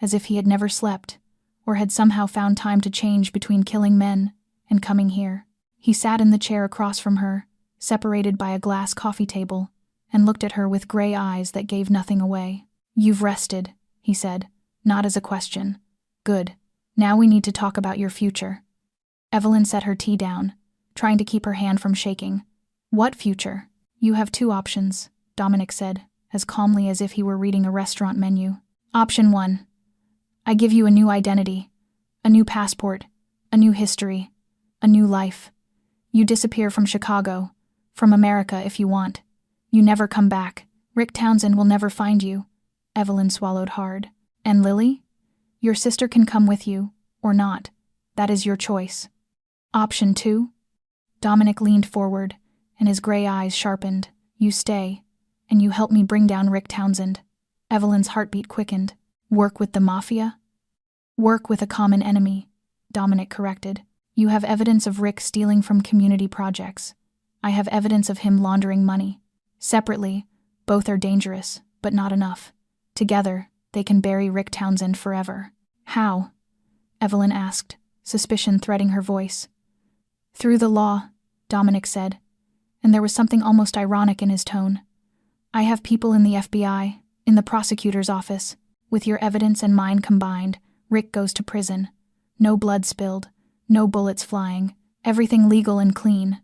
as if he had never slept, or had somehow found time to change between killing men and coming here. He sat in the chair across from her, separated by a glass coffee table, and looked at her with gray eyes that gave nothing away. "You've rested," he said, not as a question. "Good. Now we need to talk about your future." Evelyn set her tea down, trying to keep her hand from shaking. "What future?" "You have 2 options," Dominic said, as calmly as if he were reading a restaurant menu. "Option 1. I give you a new identity, a new passport, a new history, a new life. You disappear from Chicago, from America if you want. You never come back. Rick Townsend will never find you." Evelyn swallowed hard. "And Lily? Your sister can come with you, or not. That is your choice." "Option 2? Dominic leaned forward, and his gray eyes sharpened. "You stay, and you help me bring down Rick Townsend." Evelyn's heartbeat quickened. "Work with the Mafia?" "Work with a common enemy," Dominic corrected. "You have evidence of Rick stealing from community projects. I have evidence of him laundering money. Separately, both are dangerous, but not enough. Together, they can bury Rick Townsend forever." "How?" Evelyn asked, suspicion threading her voice. "Through the law," Dominic said, and there was something almost ironic in his tone. "I have people in the FBI, in the prosecutor's office. With your evidence and mine combined, Rick goes to prison. No blood spilled, no bullets flying, everything legal and clean."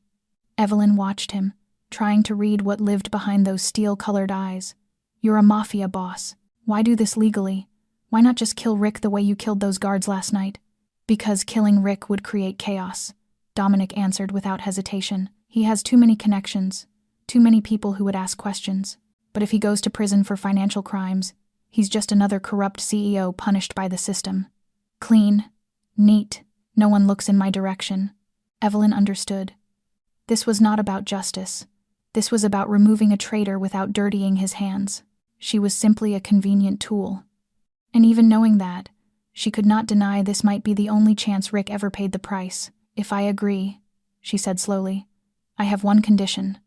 Evelyn watched him, trying to read what lived behind those steel-colored eyes. "You're a Mafia boss. Why do this legally? Why not just kill Rick the way you killed those guards last night?" "Because killing Rick would create chaos," Dominic answered without hesitation. "He has too many connections, too many people who would ask questions. But if he goes to prison for financial crimes, he's just another corrupt CEO punished by the system. Clean, neat, no one looks in my direction." Evelyn understood. This was not about justice. This was about removing a traitor without dirtying his hands. She was simply a convenient tool. And even knowing that, she could not deny this might be the only chance Rick ever paid the price. "If I agree," she said slowly, "I have one condition."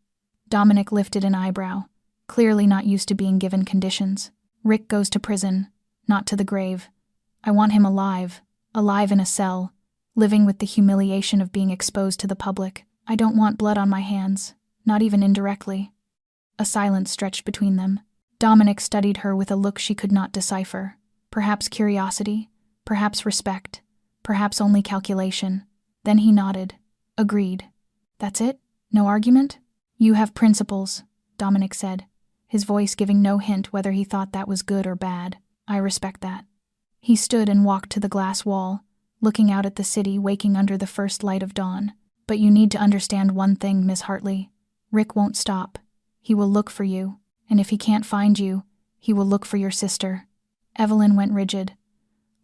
Dominic lifted an eyebrow, clearly not used to being given conditions. "Rick goes to prison, not to the grave. I want him alive, alive in a cell, living with the humiliation of being exposed to the public. I don't want blood on my hands, not even indirectly." A silence stretched between them. Dominic studied her with a look she could not decipher. Perhaps curiosity, perhaps respect, perhaps only calculation. Then he nodded. Agreed. That's it? No argument? You have principles, Dominic said, his voice giving no hint whether he thought that was good or bad. I respect that. He stood and walked to the glass wall, looking out at the city waking under the first light of dawn. But you need to understand one thing, Miss Hartley. Rick won't stop. He will look for you, and if he can't find you, he will look for your sister. Evelyn went rigid.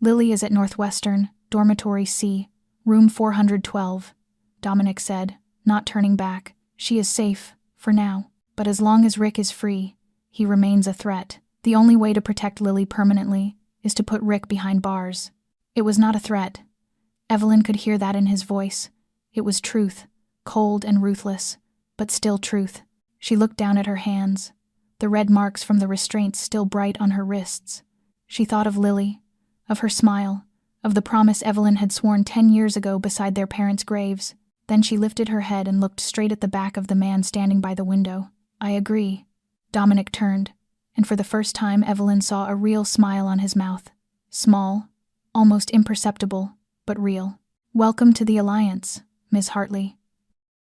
Lily is at Northwestern, dormitory C, room 412, Dominic said, not turning back. She is safe, for now, but as long as Rick is free, he remains a threat. The only way to protect Lily permanently is to put Rick behind bars. It was not a threat. Evelyn could hear that in his voice. It was truth, cold and ruthless, but still truth. She looked down at her hands, the red marks from the restraints still bright on her wrists. She thought of Lily, of her smile, of the promise Evelyn had sworn 10 years ago beside their parents' graves. Then she lifted her head and looked straight at the back of the man standing by the window. I agree. Dominic turned, and for the first time Evelyn saw a real smile on his mouth. Small, almost imperceptible, but real. Welcome to the Alliance, Miss Hartley.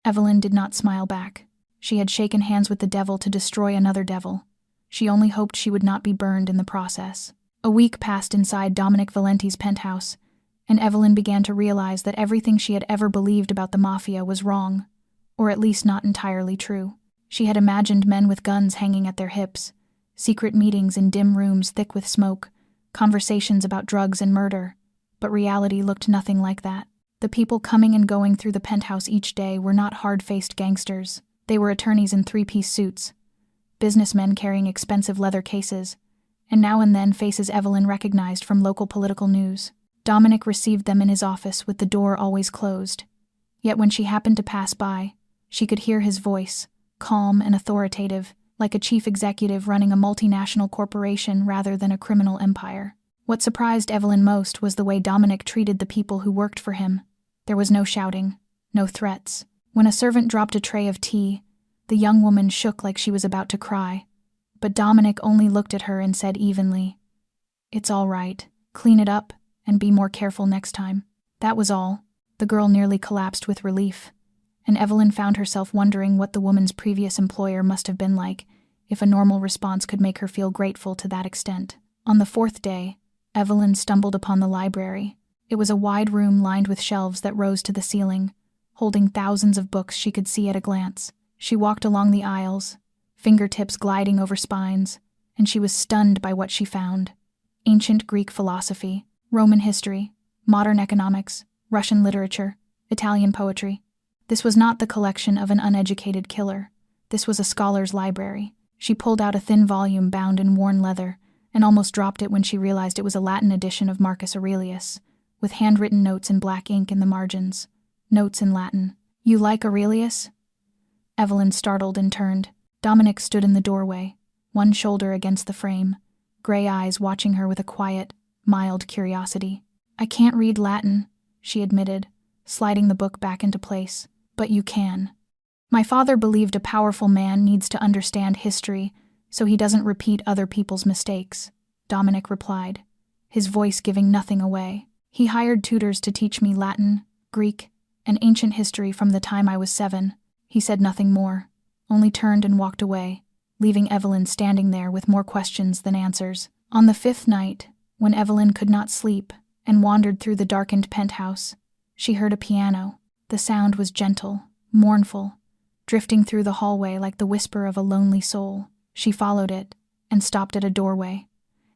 Evelyn did not smile back. She had shaken hands with the devil to destroy another devil. She only hoped she would not be burned in the process. A week passed inside Dominic Valenti's penthouse, and Evelyn began to realize that everything she had ever believed about the Mafia was wrong, or at least not entirely true. She had imagined men with guns hanging at their hips, secret meetings in dim rooms thick with smoke, conversations about drugs and murder, but reality looked nothing like that. The people coming and going through the penthouse each day were not hard-faced gangsters. They were attorneys in three-piece suits, businessmen carrying expensive leather cases, and now and then faces Evelyn recognized from local political news. Dominic received them in his office with the door always closed. Yet when she happened to pass by, she could hear his voice, calm and authoritative, like a chief executive running a multinational corporation rather than a criminal empire. What surprised Evelyn most was the way Dominic treated the people who worked for him. There was no shouting, no threats. When a servant dropped a tray of tea, the young woman shook like she was about to cry. But Dominic only looked at her and said evenly, "It's all right. Clean it up and be more careful next time." That was all. The girl nearly collapsed with relief, and Evelyn found herself wondering what the woman's previous employer must have been like if a normal response could make her feel grateful to that extent. On the fourth day, Evelyn stumbled upon the library. It was a wide room lined with shelves that rose to the ceiling, holding thousands of books she could see at a glance. She walked along the aisles, fingertips gliding over spines, and she was stunned by what she found. Ancient Greek philosophy, Roman history, modern economics, Russian literature, Italian poetry. This was not the collection of an uneducated killer. This was a scholar's library. She pulled out a thin volume bound in worn leather, and almost dropped it when she realized it was a Latin edition of Marcus Aurelius, with handwritten notes in black ink in the margins. Notes in Latin. "You like Aurelius?" Evelyn startled and turned. Dominic stood in the doorway, one shoulder against the frame, gray eyes watching her with a quiet, mild curiosity. "I can't read Latin," she admitted, sliding the book back into place. "But you can. My father believed a powerful man needs to understand history so he doesn't repeat other people's mistakes," Dominic replied, his voice giving nothing away. "He hired tutors to teach me Latin, Greek, and ancient history from the time I was 7. He said nothing more, only turned and walked away, leaving Evelyn standing there with more questions than answers. On the 5th night, when Evelyn could not sleep and wandered through the darkened penthouse, she heard a piano. The sound was gentle, mournful, drifting through the hallway like the whisper of a lonely soul. She followed it and stopped at a doorway,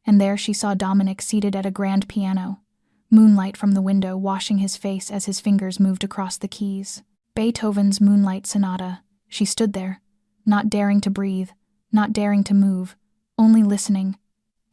and there she saw Dominic seated at a grand piano, moonlight from the window washing his face as his fingers moved across the keys. Beethoven's Moonlight Sonata. She stood there, not daring to breathe, not daring to move, only listening.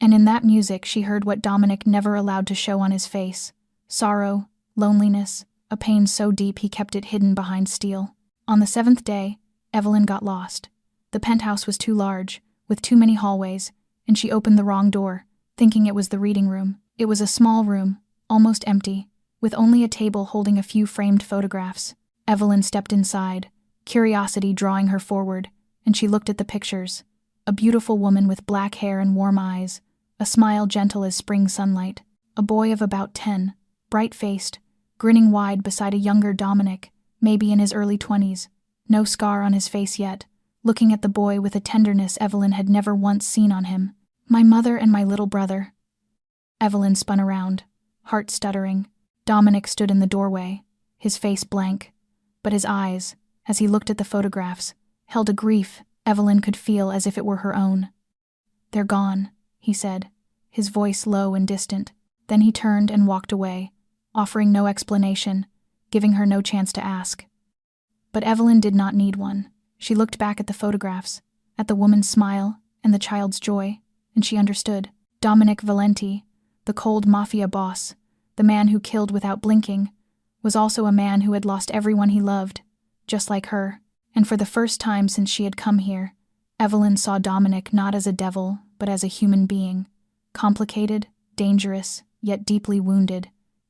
And in that music she heard what Dominic never allowed to show on his face: sorrow, loneliness, a pain so deep he kept it hidden behind steel. On the 7th day, Evelyn got lost. The penthouse was too large, with too many hallways, and she opened the wrong door, thinking it was the reading room. It was a small room, almost empty, with only a table holding a few framed photographs. Evelyn stepped inside, curiosity drawing her forward, and she looked at the pictures. A beautiful woman with black hair and warm eyes, a smile gentle as spring sunlight. A boy of about 10, bright-faced, grinning wide beside a younger Dominic, maybe in his early 20s, no scar on his face yet, looking at the boy with a tenderness Evelyn had never once seen on him. "My mother and my little brother." Evelyn spun around, heart stuttering. Dominic stood in the doorway, his face blank, but his eyes, as he looked at the photographs, held a grief Evelyn could feel as if it were her own. "They're gone," he said, his voice low and distant. Then he turned and walked away, offering no explanation, giving her no chance to ask. But Evelyn did not need one. She looked back at the photographs, at the woman's smile and the child's joy, and she understood. Dominic Valenti, the cold Mafia boss, the man who killed without blinking, was also a man who had lost everyone he loved, just like her. And for the first time since she had come here, Evelyn saw Dominic not as a devil, but as a human being, complicated, dangerous, yet deeply wounded,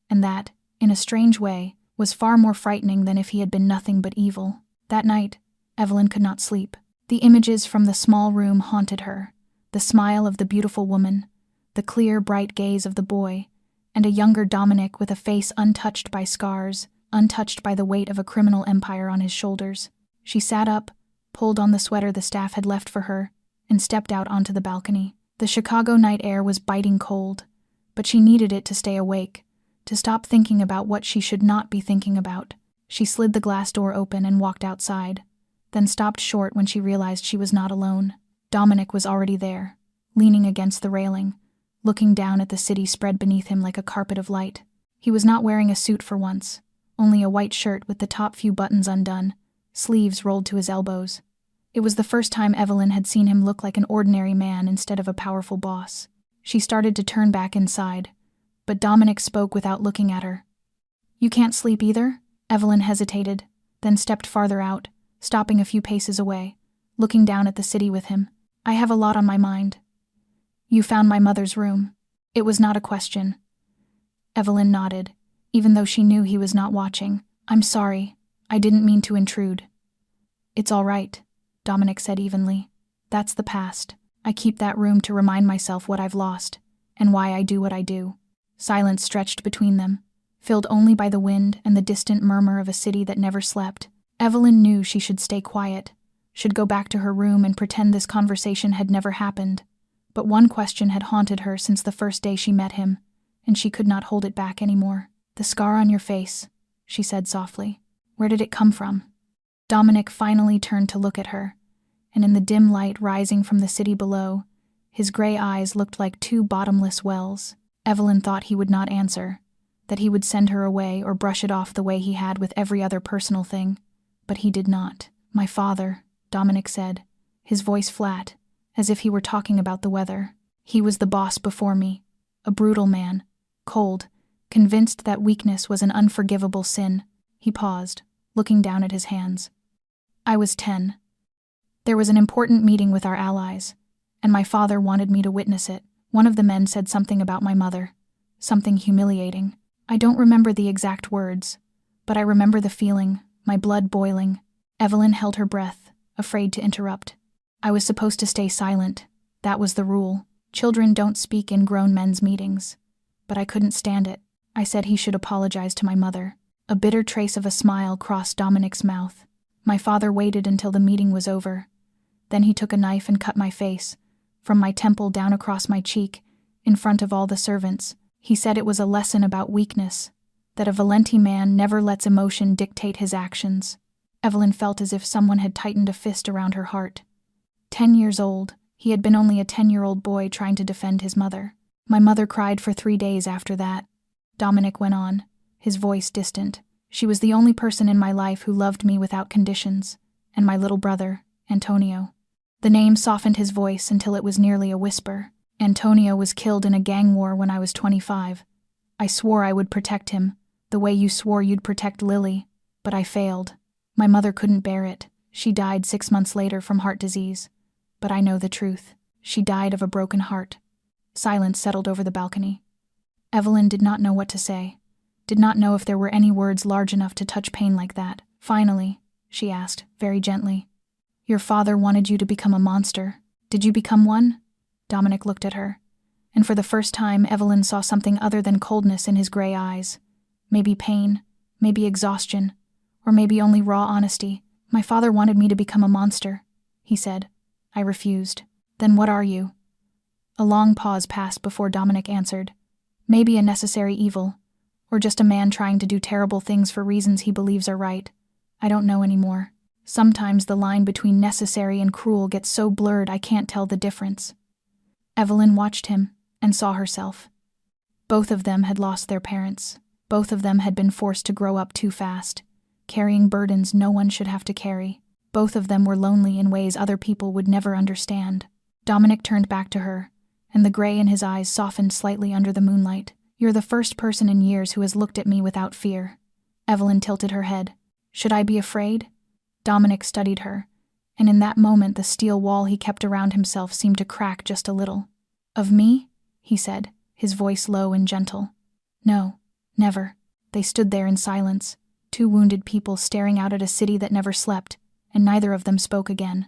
and that, in a strange way, was far more frightening than if he had been nothing but evil. That night, Evelyn could not sleep. The images from the small room haunted her, the smile of the beautiful woman, the clear, bright gaze of the boy, and a younger Dominic with a face untouched by scars, untouched by the weight of a criminal empire on his shoulders. She sat up, pulled on the sweater the staff had left for her, and stepped out onto the balcony. The Chicago night air was biting cold, but she needed it to stay awake, to stop thinking about what she should not be thinking about. She slid the glass door open and walked outside, then stopped short when she realized she was not alone. Dominic was already there, leaning against the railing, looking down at the city spread beneath him like a carpet of light. He was not wearing a suit for once, only a white shirt with the top few buttons undone, sleeves rolled to his elbows. It was the first time Evelyn had seen him look like an ordinary man instead of a powerful boss. She started to turn back inside, but Dominic spoke without looking at her. "You can't sleep either?" Evelyn hesitated, then stepped farther out, stopping a few paces away, looking down at the city with him. "I have a lot on my mind." "You found my mother's room." It was not a question. Evelyn nodded, even though she knew he was not watching. "I'm sorry. I didn't mean to intrude." "It's all right," Dominic said evenly. "That's the past. I keep that room to remind myself what I've lost, and why I do what I do." Silence stretched between them, filled only by the wind and the distant murmur of a city that never slept. Evelyn knew she should stay quiet, should go back to her room and pretend this conversation had never happened. But one question had haunted her since the first day she met him, and she could not hold it back anymore. "The scar on your face," she said softly. "Where did it come from?" Dominic finally turned to look at her, and in the dim light rising from the city below, his gray eyes looked like two bottomless wells. Evelyn thought he would not answer, that he would send her away or brush it off the way he had with every other personal thing, but he did not. "My father," Dominic said, his voice flat, as if he were talking about the weather. "He was the boss before me, a brutal man, cold, convinced that weakness was an unforgivable sin." He paused, looking down at his hands. "I was 10. There was an important meeting with our allies, and my father wanted me to witness it. One of the men said something about my mother, something humiliating. I don't remember the exact words, but I remember the feeling, my blood boiling." Evelyn held her breath, afraid to interrupt. "I was supposed to stay silent. That was the rule. Children don't speak in grown men's meetings. But I couldn't stand it. I said he should apologize to my mother." A bitter trace of a smile crossed Dominic's mouth. "My father waited until the meeting was over. Then he took a knife and cut my face, from my temple down across my cheek, in front of all the servants. He said it was a lesson about weakness, that a Valenti man never lets emotion dictate his actions." Evelyn felt as if someone had tightened a fist around her heart. 10 years old, he had been only a 10-year-old boy trying to defend his mother. "My mother cried for 3 days after that," Dominic went on, his voice distant. "She was the only person in my life who loved me without conditions, and my little brother, Antonio." The name softened his voice until it was nearly a whisper. "Antonio was killed in a gang war when I was 25. I swore I would protect him, the way you swore you'd protect Lily, but I failed. My mother couldn't bear it. She died 6 months later from heart disease. But I know the truth. She died of a broken heart." Silence settled over the balcony. Evelyn did not know what to say, did not know if there were any words large enough to touch pain like that. "Finally," she asked, very gently, "your father wanted you to become a monster. Did you become one?" Dominic looked at her. And for the first time, Evelyn saw something other than coldness in his gray eyes. Maybe pain, maybe exhaustion, or maybe only raw honesty. "My father wanted me to become a monster," he said. "I refused." "Then what are you?" A long pause passed before Dominic answered. "Maybe a necessary evil, or just a man trying to do terrible things for reasons he believes are right. I don't know anymore. Sometimes the line between necessary and cruel gets so blurred I can't tell the difference." Evelyn watched him and saw herself. Both of them had lost their parents. Both of them had been forced to grow up too fast, carrying burdens no one should have to carry. Both of them were lonely in ways other people would never understand. Dominic turned back to her, and the gray in his eyes softened slightly under the moonlight. "You're the first person in years who has looked at me without fear." Evelyn tilted her head. "Should I be afraid?" Dominic studied her, and in that moment the steel wall he kept around himself seemed to crack just a little. "Of me?" he said, his voice low and gentle. "No, never." They stood there in silence, two wounded people staring out at a city that never slept, and neither of them spoke again.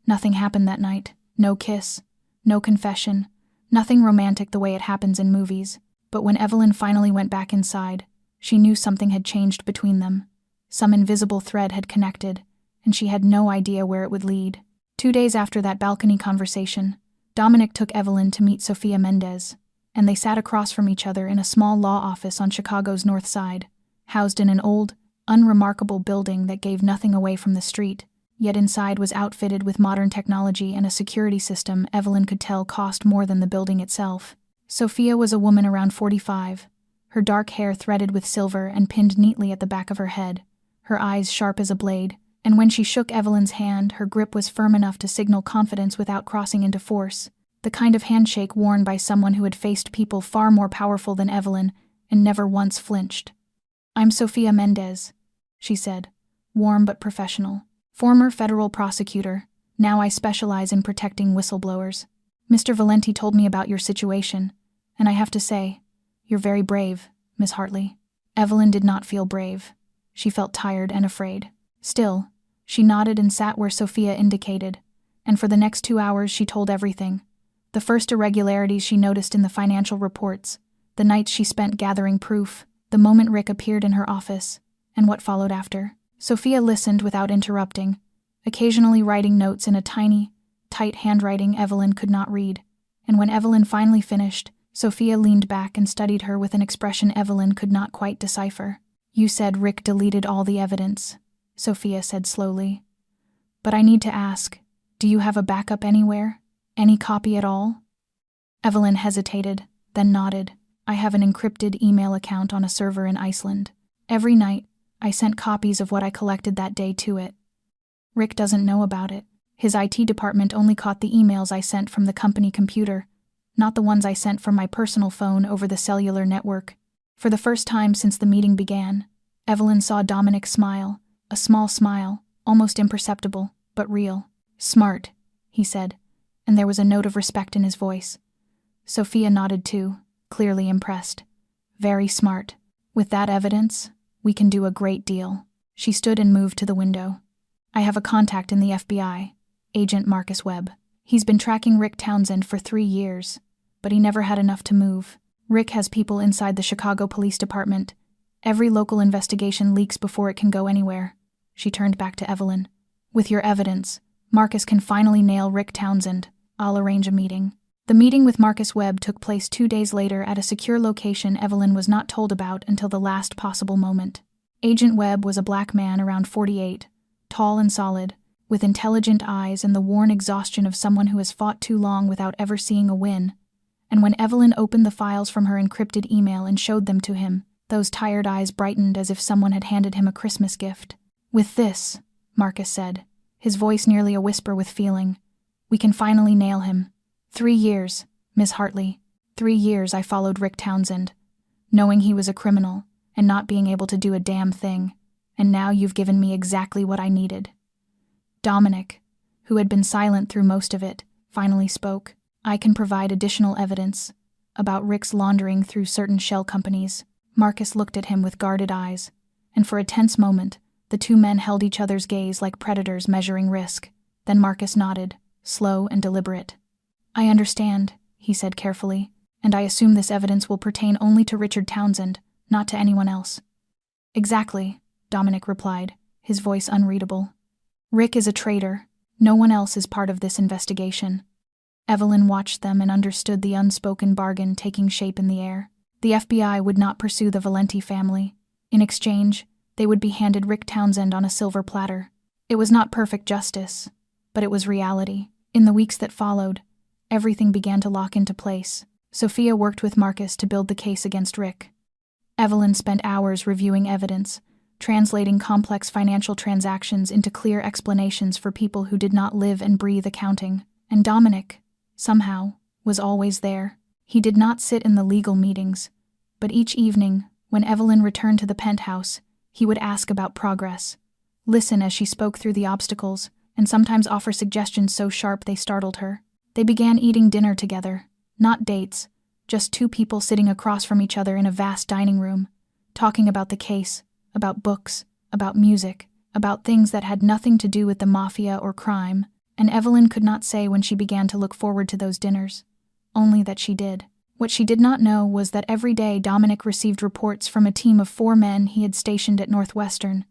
Nothing happened that night. No kiss, no confession, nothing romantic the way it happens in movies. But when Evelyn finally went back inside, she knew something had changed between them. Some invisible thread had connected, and she had no idea where it would lead. 2 days after that balcony conversation, Dominic took Evelyn to meet Sofia Mendez, and they sat across from each other in a small law office on Chicago's North Side, housed in an old, unremarkable building that gave nothing away from the street, yet inside was outfitted with modern technology and a security system Evelyn could tell cost more than the building itself. Sofia was a woman around 45, her dark hair threaded with silver and pinned neatly at the back of her head, her eyes sharp as a blade, and when she shook Evelyn's hand, her grip was firm enough to signal confidence without crossing into force, the kind of handshake worn by someone who had faced people far more powerful than Evelyn and never once flinched. "I'm Sofia Mendez," she said, warm but professional. "Former federal prosecutor. Now I specialize in protecting whistleblowers. Mr. Valenti told me about your situation, and I have to say, you're very brave, Miss Hartley." Evelyn did not feel brave. She felt tired and afraid. Still, she nodded and sat where Sofia indicated, and for the next 2 hours she told everything. The first irregularities she noticed in the financial reports, the nights she spent gathering proof, the moment Rick appeared in her office, and what followed after. Sofia listened without interrupting, occasionally writing notes in a tiny, tight handwriting Evelyn could not read, and when Evelyn finally finished, Sofia leaned back and studied her with an expression Evelyn could not quite decipher. "You said Rick deleted all the evidence," Sofia said slowly. "But I need to ask, do you have a backup anywhere? Any copy at all?" Evelyn hesitated, then nodded. "I have an encrypted email account on a server in Iceland. Every night, I sent copies of what I collected that day to it. Rick doesn't know about it. His IT department only caught the emails I sent from the company computer, not the ones I sent from my personal phone over the cellular network." For the first time since the meeting began, Evelyn saw Dominic smile, a small smile, almost imperceptible, but real. "Smart," he said, and there was a note of respect in his voice. Sofia nodded too, clearly impressed. "Very smart. With that evidence, we can do a great deal." She stood and moved to the window. "I have a contact in the FBI, Agent Marcus Webb. He's been tracking Rick Townsend for 3 years, but he never had enough to move. Rick has people inside the Chicago Police Department. Every local investigation leaks before it can go anywhere." She turned back to Evelyn. "With your evidence, Marcus can finally nail Rick Townsend. I'll arrange a meeting." The meeting with Marcus Webb took place 2 days later at a secure location Evelyn was not told about until the last possible moment. Agent Webb was a black man around 48, tall and solid, with intelligent eyes and the worn exhaustion of someone who has fought too long without ever seeing a win. And when Evelyn opened the files from her encrypted email and showed them to him, those tired eyes brightened as if someone had handed him a Christmas gift. "With this," Marcus said, his voice nearly a whisper with feeling, "we can finally nail him. 3 years, Miss Hartley. 3 years I followed Rick Townsend, knowing he was a criminal and not being able to do a damn thing, and now you've given me exactly what I needed." Dominic, who had been silent through most of it, finally spoke. "I can provide additional evidence about Rick's laundering through certain shell companies." Marcus looked at him with guarded eyes, and for a tense moment, the two men held each other's gaze like predators measuring risk. Then Marcus nodded, slow and deliberate. "I understand," he said carefully, "and I assume this evidence will pertain only to Richard Townsend, not to anyone else." "Exactly," Dominic replied, his voice unreadable. "Rick is a traitor. No one else is part of this investigation." Evelyn watched them and understood the unspoken bargain taking shape in the air. The FBI would not pursue the Valenti family. In exchange, they would be handed Rick Townsend on a silver platter. It was not perfect justice, but it was reality. In the weeks that followed, everything began to lock into place. Sophia worked with Marcus to build the case against Rick. Evelyn spent hours reviewing evidence, translating complex financial transactions into clear explanations for people who did not live and breathe accounting. And Dominic, somehow, was always there. He did not sit in the legal meetings, but each evening, when Evelyn returned to the penthouse, he would ask about progress, listen as she spoke through the obstacles, and sometimes offer suggestions so sharp they startled her. They began eating dinner together, not dates, just two people sitting across from each other in a vast dining room, talking about the case, about books, about music, about things that had nothing to do with the Mafia or crime, and Evelyn could not say when she began to look forward to those dinners, only that she did. What she did not know was that every day Dominic received reports from a team of 4 men he had stationed at Northwestern,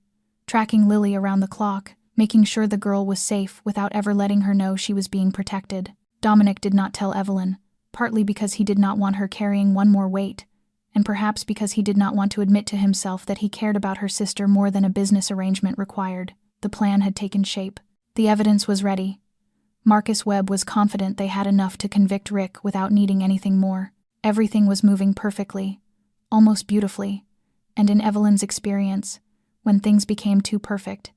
tracking Lily around the clock, making sure the girl was safe without ever letting her know she was being protected. Dominic did not tell Evelyn, partly because he did not want her carrying one more weight, and perhaps because he did not want to admit to himself that he cared about her sister more than a business arrangement required. The plan had taken shape. The evidence was ready. Marcus Webb was confident they had enough to convict Rick without needing anything more. Everything was moving perfectly, almost beautifully, and in Evelyn's experience, when things became too perfect,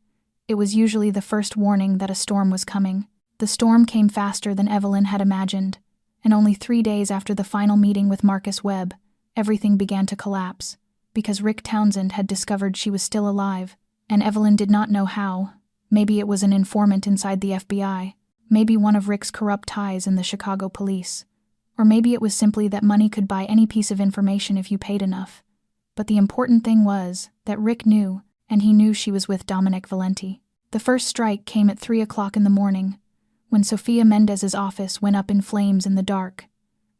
it was usually the first warning that a storm was coming. The storm came faster than Evelyn had imagined, and only 3 days after the final meeting with Marcus Webb, everything began to collapse, because Rick Townsend had discovered she was still alive, and Evelyn did not know how. Maybe it was an informant inside the FBI, maybe one of Rick's corrupt ties in the Chicago police, or maybe it was simply that money could buy any piece of information if you paid enough. But the important thing was that Rick knew, and he knew she was with Dominic Valenti. The first strike came at 3 o'clock in the morning, when Sofia Mendez's office went up in flames in the dark,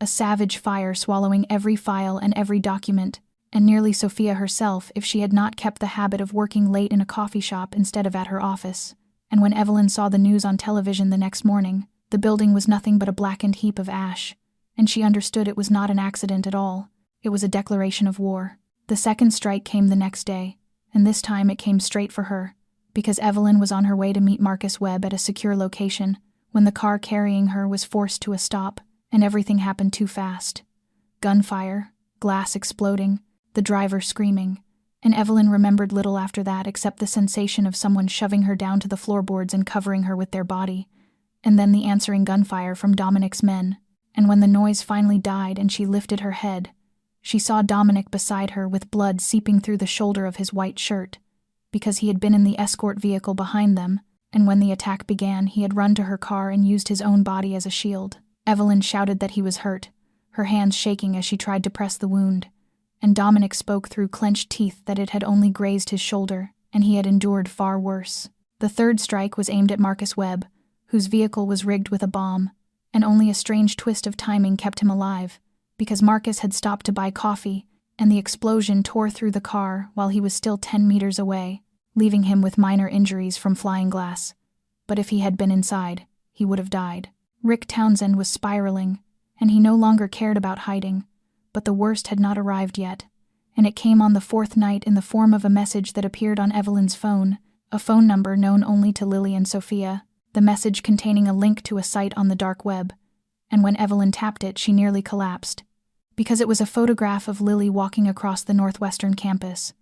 a savage fire swallowing every file and every document, and nearly Sofia herself if she had not kept the habit of working late in a coffee shop instead of at her office. And when Evelyn saw the news on television the next morning, the building was nothing but a blackened heap of ash, and she understood it was not an accident at all. It was a declaration of war. The second strike came the next day, and this time it came straight for her, because Evelyn was on her way to meet Marcus Webb at a secure location, when the car carrying her was forced to a stop, and everything happened too fast. Gunfire, glass exploding, the driver screaming, and Evelyn remembered little after that except the sensation of someone shoving her down to the floorboards and covering her with their body, and then the answering gunfire from Dominic's men. And when the noise finally died and she lifted her head, she saw Dominic beside her with blood seeping through the shoulder of his white shirt, because he had been in the escort vehicle behind them, and when the attack began he had run to her car and used his own body as a shield. Evelyn shouted that he was hurt, her hands shaking as she tried to press the wound, and Dominic spoke through clenched teeth that it had only grazed his shoulder, and he had endured far worse. The third strike was aimed at Marcus Webb, whose vehicle was rigged with a bomb, and only a strange twist of timing kept him alive, because Marcus had stopped to buy coffee, and the explosion tore through the car while he was still 10 meters away, leaving him with minor injuries from flying glass. But if he had been inside, he would have died. Rick Townsend was spiraling, and he no longer cared about hiding, but the worst had not arrived yet, and it came on the 4th night in the form of a message that appeared on Evelyn's phone, a phone number known only to Lily and Sophia, the message containing a link to a site on the dark web, and when Evelyn tapped it she nearly collapsed, because it was a photograph of Lily walking across the Northwestern campus,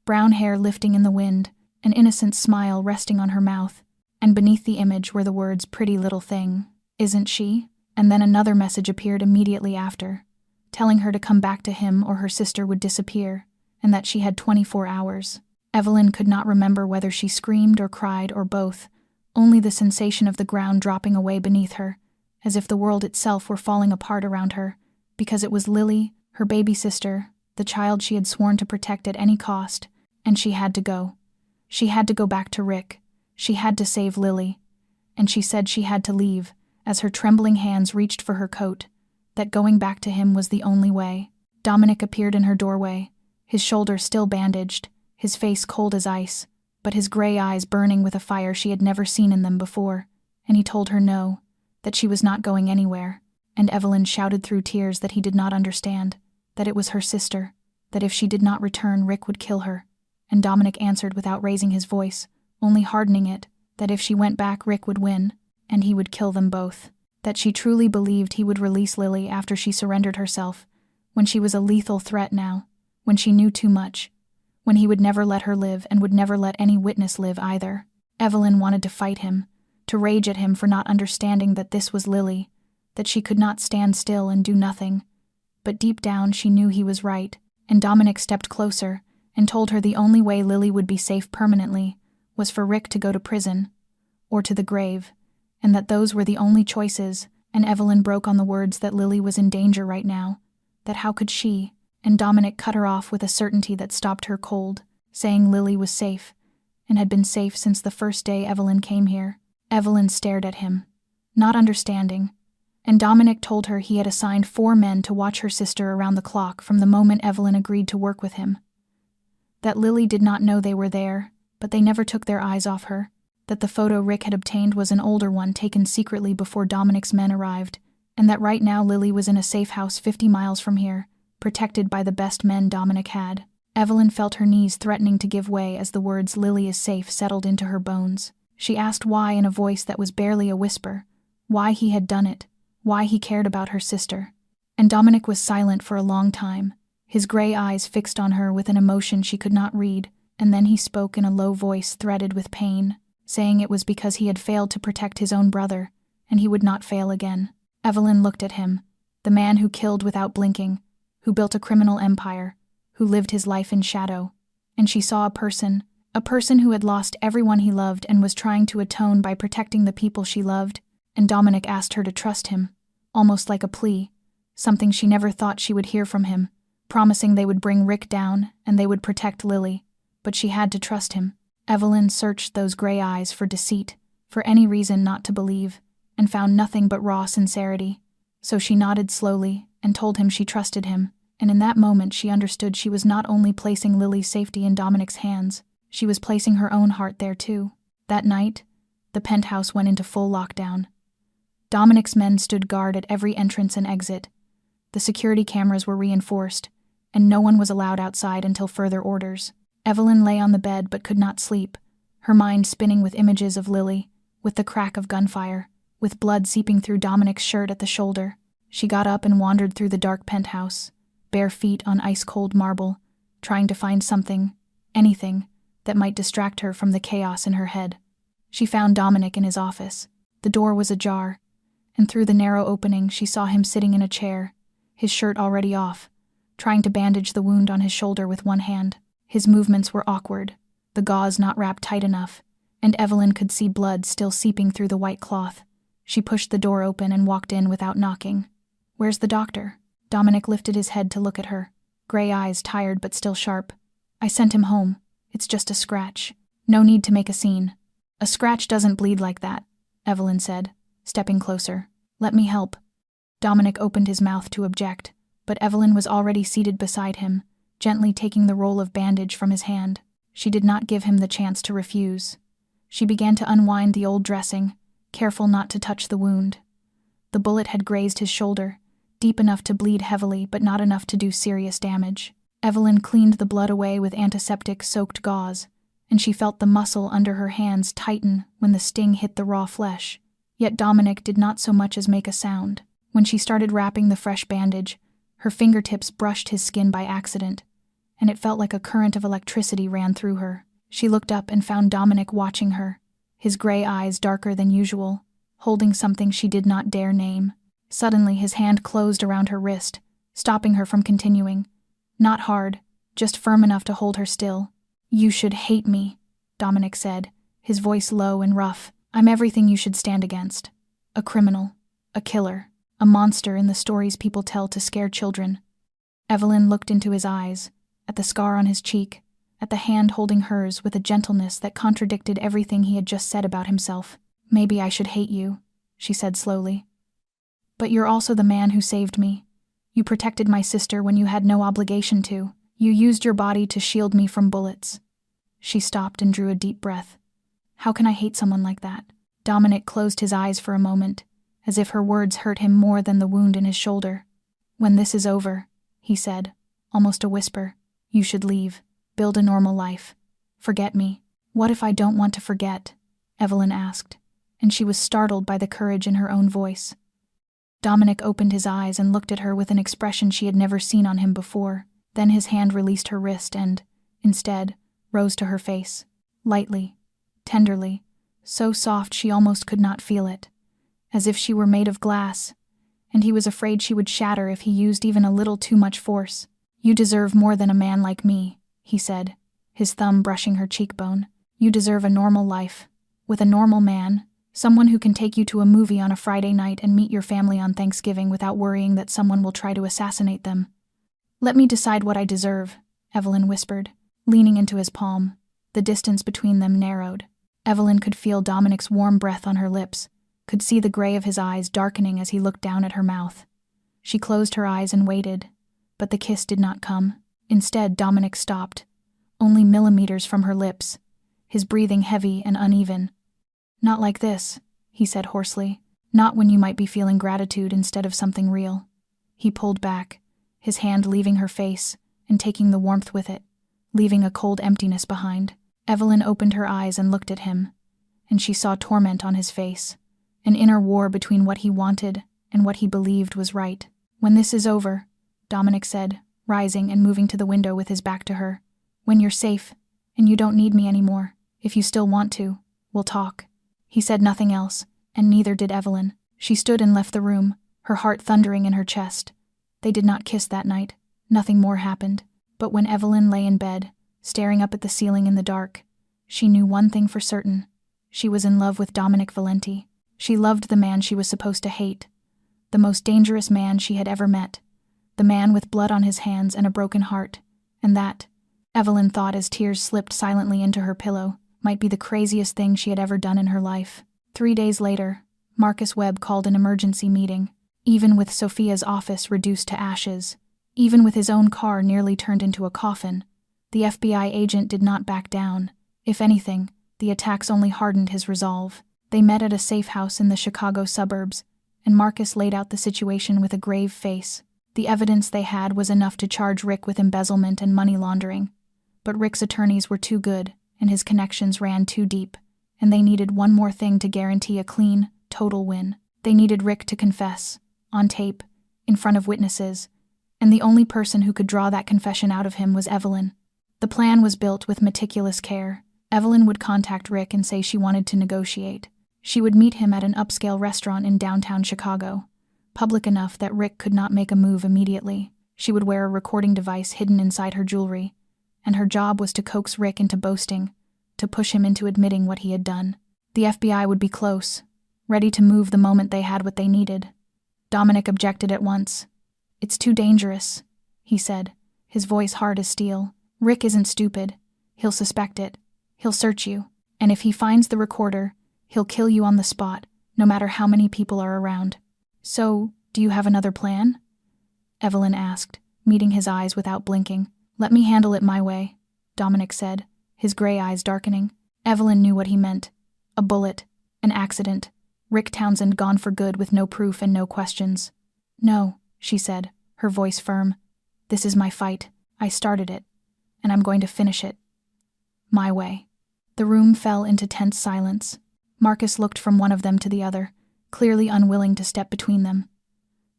brown hair lifting in the wind, an innocent smile resting on her mouth, and beneath the image were the words, "Pretty little thing, isn't she?" And then another message appeared immediately after, telling her to come back to him or her sister would disappear, and that she had 24 hours. Evelyn could not remember whether she screamed or cried or both, only the sensation of the ground dropping away beneath her, as if the world itself were falling apart around her, because it was Lily, her baby sister, the child she had sworn to protect at any cost, and she had to go. She had to go back to Rick. She had to save Lily. And she said she had to leave, as her trembling hands reached for her coat, that going back to him was the only way. Dominic appeared in her doorway, his shoulder still bandaged, his face cold as ice, but his gray eyes burning with a fire she had never seen in them before, and he told her no, that she was not going anywhere, and Evelyn shouted through tears that he did not understand, that it was her sister, that if she did not return Rick would kill her, and Dominic answered without raising his voice, only hardening it, that if she went back Rick would win, and he would kill them both, that she truly believed he would release Lily after she surrendered herself, when she was a lethal threat now, when she knew too much, when he would never let her live and would never let any witness live either. Evelyn wanted to fight him, to rage at him for not understanding that this was Lily, that she could not stand still and do nothing. But deep down she knew he was right, and Dominic stepped closer and told her the only way Lily would be safe permanently was for Rick to go to prison, or to the grave, and that those were the only choices, and Evelyn broke on the words that Lily was in danger right now, that how could she, and Dominic cut her off with a certainty that stopped her cold, saying Lily was safe, and had been safe since the first day Evelyn came here. Evelyn stared at him, not understanding, and Dominic told her he had assigned 4 men to watch her sister around the clock from the moment Evelyn agreed to work with him. That Lily did not know they were there, but they never took their eyes off her, that the photo Rick had obtained was an older one taken secretly before Dominic's men arrived, and that right now Lily was in a safe house 50 miles from here, protected by the best men Dominic had. Evelyn felt her knees threatening to give way as the words "Lily is safe" settled into her bones. She asked why in a voice that was barely a whisper, why he had done it, why he cared about her sister. And Dominic was silent for a long time, his gray eyes fixed on her with an emotion she could not read, and then he spoke in a low voice threaded with pain, saying it was because he had failed to protect his own brother, and he would not fail again. Evelyn looked at him, the man who killed without blinking, who built a criminal empire, who lived his life in shadow, and she saw a person who had lost everyone he loved and was trying to atone by protecting the people she loved, and Dominic asked her to trust him, almost like a plea, something she never thought she would hear from him, promising they would bring Rick down and they would protect Lily, but she had to trust him. Evelyn searched those gray eyes for deceit, for any reason not to believe, and found nothing but raw sincerity, so she nodded slowly and told him she trusted him, and in that moment she understood she was not only placing Lily's safety in Dominic's hands, she was placing her own heart there too. That night, the penthouse went into full lockdown. Dominic's men stood guard at every entrance and exit. The security cameras were reinforced, and no one was allowed outside until further orders. Evelyn lay on the bed but could not sleep, her mind spinning with images of Lily, with the crack of gunfire, with blood seeping through Dominic's shirt at the shoulder. She got up and wandered through the dark penthouse, bare feet on ice-cold marble, trying to find something, anything, that might distract her from the chaos in her head. She found Dominic in his office. The door was ajar, and through the narrow opening she saw him sitting in a chair, his shirt already off, trying to bandage the wound on his shoulder with one hand. His movements were awkward, the gauze not wrapped tight enough, and Evelyn could see blood still seeping through the white cloth. She pushed the door open and walked in without knocking. "Where's the doctor?" Dominic lifted his head to look at her, gray eyes tired but still sharp. "I sent him home. It's just a scratch. No need to make a scene." "A scratch doesn't bleed like that," Evelyn said, stepping closer. "Let me help." Dominic opened his mouth to object, but Evelyn was already seated beside him, gently taking the roll of bandage from his hand. She did not give him the chance to refuse. She began to unwind the old dressing, careful not to touch the wound. The bullet had grazed his shoulder, deep enough to bleed heavily but not enough to do serious damage. Evelyn cleaned the blood away with antiseptic-soaked gauze, and she felt the muscle under her hands tighten when the sting hit the raw flesh. Yet Dominic did not so much as make a sound. When she started wrapping the fresh bandage, her fingertips brushed his skin by accident, and it felt like a current of electricity ran through her. She looked up and found Dominic watching her, his gray eyes darker than usual, holding something she did not dare name. Suddenly his hand closed around her wrist, stopping her from continuing. Not hard, just firm enough to hold her still. "You should hate me," Dominic said, his voice low and rough. "I'm everything you should stand against. A criminal, a killer, a monster in the stories people tell to scare children." Evelyn looked into his eyes, at the scar on his cheek, at the hand holding hers with a gentleness that contradicted everything he had just said about himself. "Maybe I should hate you," she said slowly. But you're also the man who saved me. You protected my sister when you had no obligation to. You used your body to shield me from bullets." She stopped and drew a deep breath. How can I hate someone like that? Dominic closed his eyes for a moment, as if her words hurt him more than the wound in his shoulder. "When this is over," he said, almost a whisper, "you should leave, build a normal life. Forget me." "What if I don't want to forget?" Evelyn asked, and she was startled by the courage in her own voice. Dominic opened his eyes and looked at her with an expression she had never seen on him before. Then his hand released her wrist and, instead, rose to her face. Lightly, tenderly, so soft she almost could not feel it, as if she were made of glass, and he was afraid she would shatter if he used even a little too much force. "You deserve more than a man like me," he said, his thumb brushing her cheekbone. "You deserve a normal life, with a normal man, someone who can take you to a movie on a Friday night and meet your family on Thanksgiving without worrying that someone will try to assassinate them." "Let me decide what I deserve," Evelyn whispered, leaning into his palm. The distance between them narrowed. Evelyn could feel Dominic's warm breath on her lips, could see the gray of his eyes darkening as he looked down at her mouth. She closed her eyes and waited, but the kiss did not come. Instead, Dominic stopped, only millimeters from her lips, his breathing heavy and uneven. "Not like this," he said hoarsely. "Not when you might be feeling gratitude instead of something real." He pulled back, his hand leaving her face and taking the warmth with it, leaving a cold emptiness behind. Evelyn opened her eyes and looked at him, and she saw torment on his face, an inner war between what he wanted and what he believed was right. "When this is over," Dominic said, rising and moving to the window with his back to her. "When you're safe, and you don't need me anymore, if you still want to, we'll talk." He said nothing else, and neither did Evelyn. She stood and left the room, her heart thundering in her chest. They did not kiss that night. Nothing more happened. But when Evelyn lay in bed, staring up at the ceiling in the dark, she knew one thing for certain. She was in love with Dominic Valenti. She loved the man she was supposed to hate, the most dangerous man she had ever met, the man with blood on his hands and a broken heart, and that, Evelyn thought as tears slipped silently into her pillow, might be the craziest thing she had ever done in her life. 3 days later, Marcus Webb called an emergency meeting. Even with Sophia's office reduced to ashes, even with his own car nearly turned into a coffin, the FBI agent did not back down. If anything, the attacks only hardened his resolve. They met at a safe house in the Chicago suburbs, and Marcus laid out the situation with a grave face. The evidence they had was enough to charge Rick with embezzlement and money laundering. But Rick's attorneys were too good, and his connections ran too deep, and they needed one more thing to guarantee a clean, total win. They needed Rick to confess, on tape, in front of witnesses, and the only person who could draw that confession out of him was Evelyn. The plan was built with meticulous care. Evelyn would contact Rick and say she wanted to negotiate. She would meet him at an upscale restaurant in downtown Chicago, public enough that Rick could not make a move immediately. She would wear a recording device hidden inside her jewelry, and her job was to coax Rick into boasting, to push him into admitting what he had done. The FBI would be close, ready to move the moment they had what they needed. Dominic objected at once. "It's too dangerous," he said, his voice hard as steel. "Rick isn't stupid. He'll suspect it. He'll search you, and if he finds the recorder, he'll kill you on the spot, no matter how many people are around." "So, do you have another plan?" Evelyn asked, meeting his eyes without blinking. "Let me handle it my way," Dominic said, his gray eyes darkening. Evelyn knew what he meant. A bullet, an accident, Rick Townsend gone for good with no proof and no questions. "No," she said, her voice firm. "This is my fight. I started it, and I'm going to finish it. My way." The room fell into tense silence. Marcus looked from one of them to the other, clearly unwilling to step between them.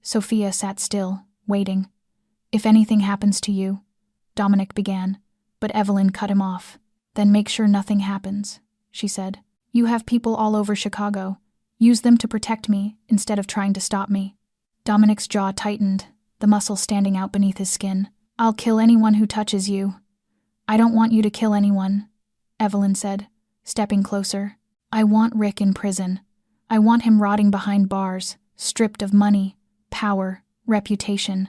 Sophia sat still, waiting. "If anything happens to you," Dominic began, but Evelyn cut him off. "Then make sure nothing happens," she said. "You have people all over Chicago. Use them to protect me instead of trying to stop me." Dominic's jaw tightened, the muscle standing out beneath his skin. "I'll kill anyone who touches you." "I don't want you to kill anyone," Evelyn said, stepping closer. "I want Rick in prison. I want him rotting behind bars, stripped of money, power, reputation.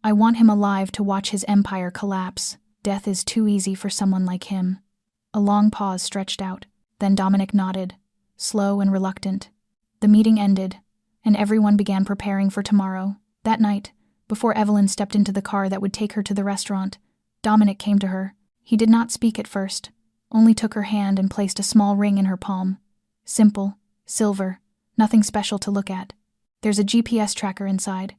I want him alive to watch his empire collapse. Death is too easy for someone like him." A long pause stretched out. Then Dominic nodded, slow and reluctant. The meeting ended. and everyone began preparing for tomorrow. That night, before Evelyn stepped into the car that would take her to the restaurant, Dominic came to her. He did not speak at first, only took her hand and placed a small ring in her palm. Simple, silver, nothing special to look at. "There's a GPS tracker inside,"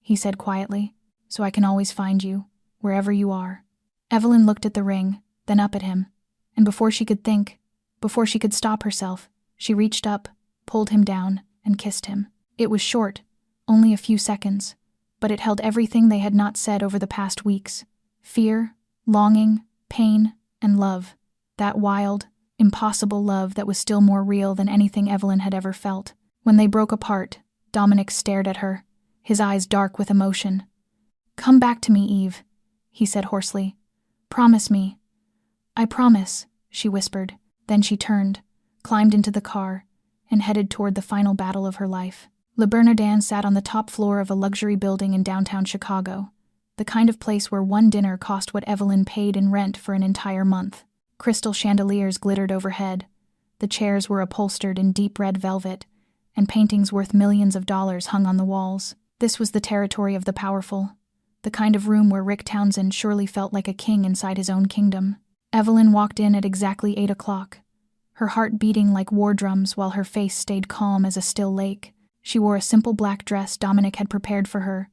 he said quietly, "so I can always find you, wherever you are." Evelyn looked at the ring, then up at him, and before she could stop herself, she reached up, pulled him down, and kissed him. It was short, only a few seconds, but it held everything they had not said over the past weeks: fear, longing, pain, and love. That wild, impossible love that was still more real than anything Evelyn had ever felt. When they broke apart, Dominic stared at her, his eyes dark with emotion. "Come back to me, Eve," he said hoarsely. "Promise me." "I promise," she whispered. Then she turned, climbed into the car, and headed toward the final battle of her life. Le Bernardin sat on the top floor of a luxury building in downtown Chicago, the kind of place where one dinner cost what Evelyn paid in rent for an entire month. Crystal chandeliers glittered overhead, the chairs were upholstered in deep red velvet, and paintings worth millions of dollars hung on the walls. This was the territory of the powerful, the kind of room where Rick Townsend surely felt like a king inside his own kingdom. Evelyn walked in at exactly 8 o'clock, her heart beating like war drums while her face stayed calm as a still lake. She wore a simple black dress Dominic had prepared for her,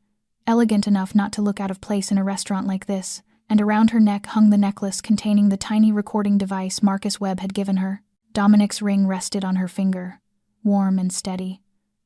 elegant enough not to look out of place in a restaurant like this, and around her neck hung the necklace containing the tiny recording device Marcus Webb had given her. Dominic's ring rested on her finger, warm and steady,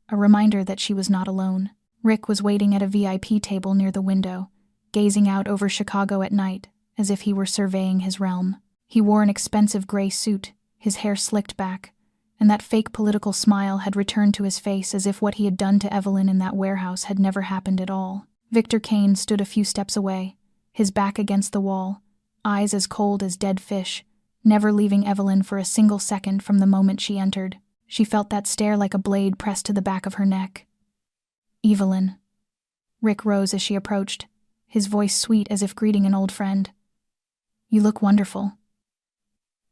a reminder that she was not alone. Rick was waiting at a VIP table near the window, gazing out over Chicago at night, as if he were surveying his realm. He wore an expensive gray suit, his hair slicked back, and that fake political smile had returned to his face as if what he had done to Evelyn in that warehouse had never happened at all. Victor Kane stood a few steps away, his back against the wall, eyes as cold as dead fish, never leaving Evelyn for a single second from the moment she entered. She felt that stare like a blade pressed to the back of her neck. "Evelyn." Rick rose as she approached, his voice sweet as if greeting an old friend. "You look wonderful."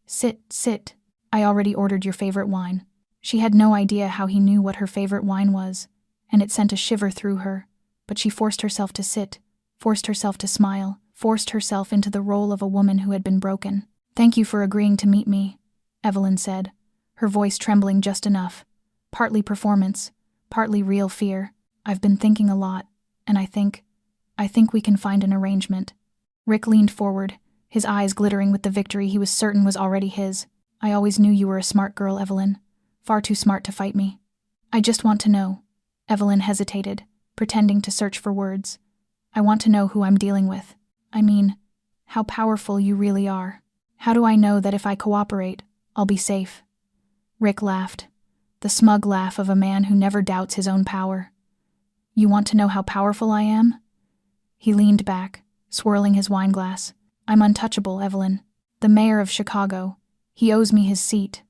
Sit. I already ordered your favorite wine." She had no idea how he knew what her favorite wine was, and it sent a shiver through her, but she forced herself to sit, forced herself to smile, forced herself into the role of a woman who had been broken. "Thank you for agreeing to meet me," Evelyn said, her voice trembling just enough, partly performance, partly real fear. "I've been thinking a lot, and I think we can find an arrangement." Rick leaned forward, his eyes glittering with the victory he was certain was already his. "I always knew you were a smart girl, Evelyn. Far too smart to fight me." "I just want to know." Evelyn hesitated, pretending to search for words. "I want to know who I'm dealing with. I mean, how powerful you really are. How do I know that if I cooperate, I'll be safe?" Rick laughed, the smug laugh of a man who never doubts his own power. "You want to know how powerful I am?" He leaned back, swirling his wineglass. "I'm untouchable, Evelyn. The mayor of Chicago, he owes me his seat.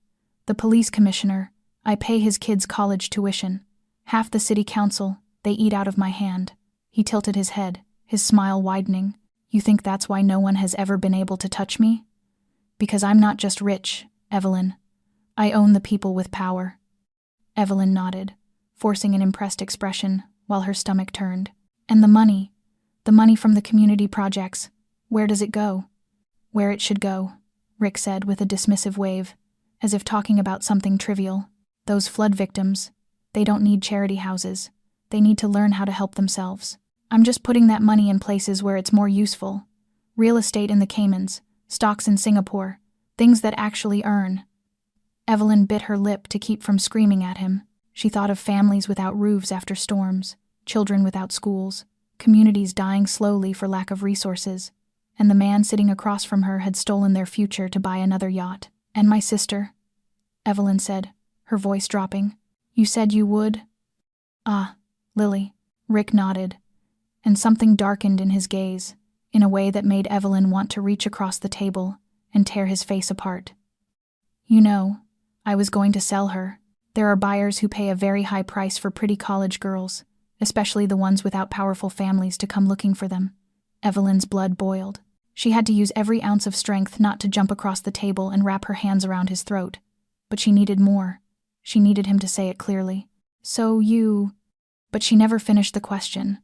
The police commissioner, I pay his kids' college tuition. Half the city council, they eat out of my hand." He tilted his head, his smile widening. "You think that's why no one has ever been able to touch me? Because I'm not just rich, Evelyn. I own the people with power." Evelyn nodded, forcing an impressed expression while her stomach turned. "And the money from the community projects, where does it go?" "Where it should go," Rick said with a dismissive wave, as if talking about something trivial. "Those flood victims, they don't need charity houses. They need to learn how to help themselves. I'm just putting that money in places where it's more useful. Real estate in the Caymans, stocks in Singapore, things that actually earn." Evelyn bit her lip to keep from screaming at him. She thought of families without roofs after storms, children without schools, communities dying slowly for lack of resources, and the man sitting across from her had stolen their future to buy another yacht. "And my sister," Evelyn said, her voice dropping. "You said you would?" "Ah, Lily." Rick nodded, and something darkened in his gaze, in a way that made Evelyn want to reach across the table and tear his face apart. "You know, I was going to sell her. There are buyers who pay a very high price for pretty college girls, especially the ones without powerful families to come looking for them." Evelyn's blood boiled. She had to use every ounce of strength not to jump across the table and wrap her hands around his throat. But she needed more. She needed him to say it clearly. So you... But she never finished the question.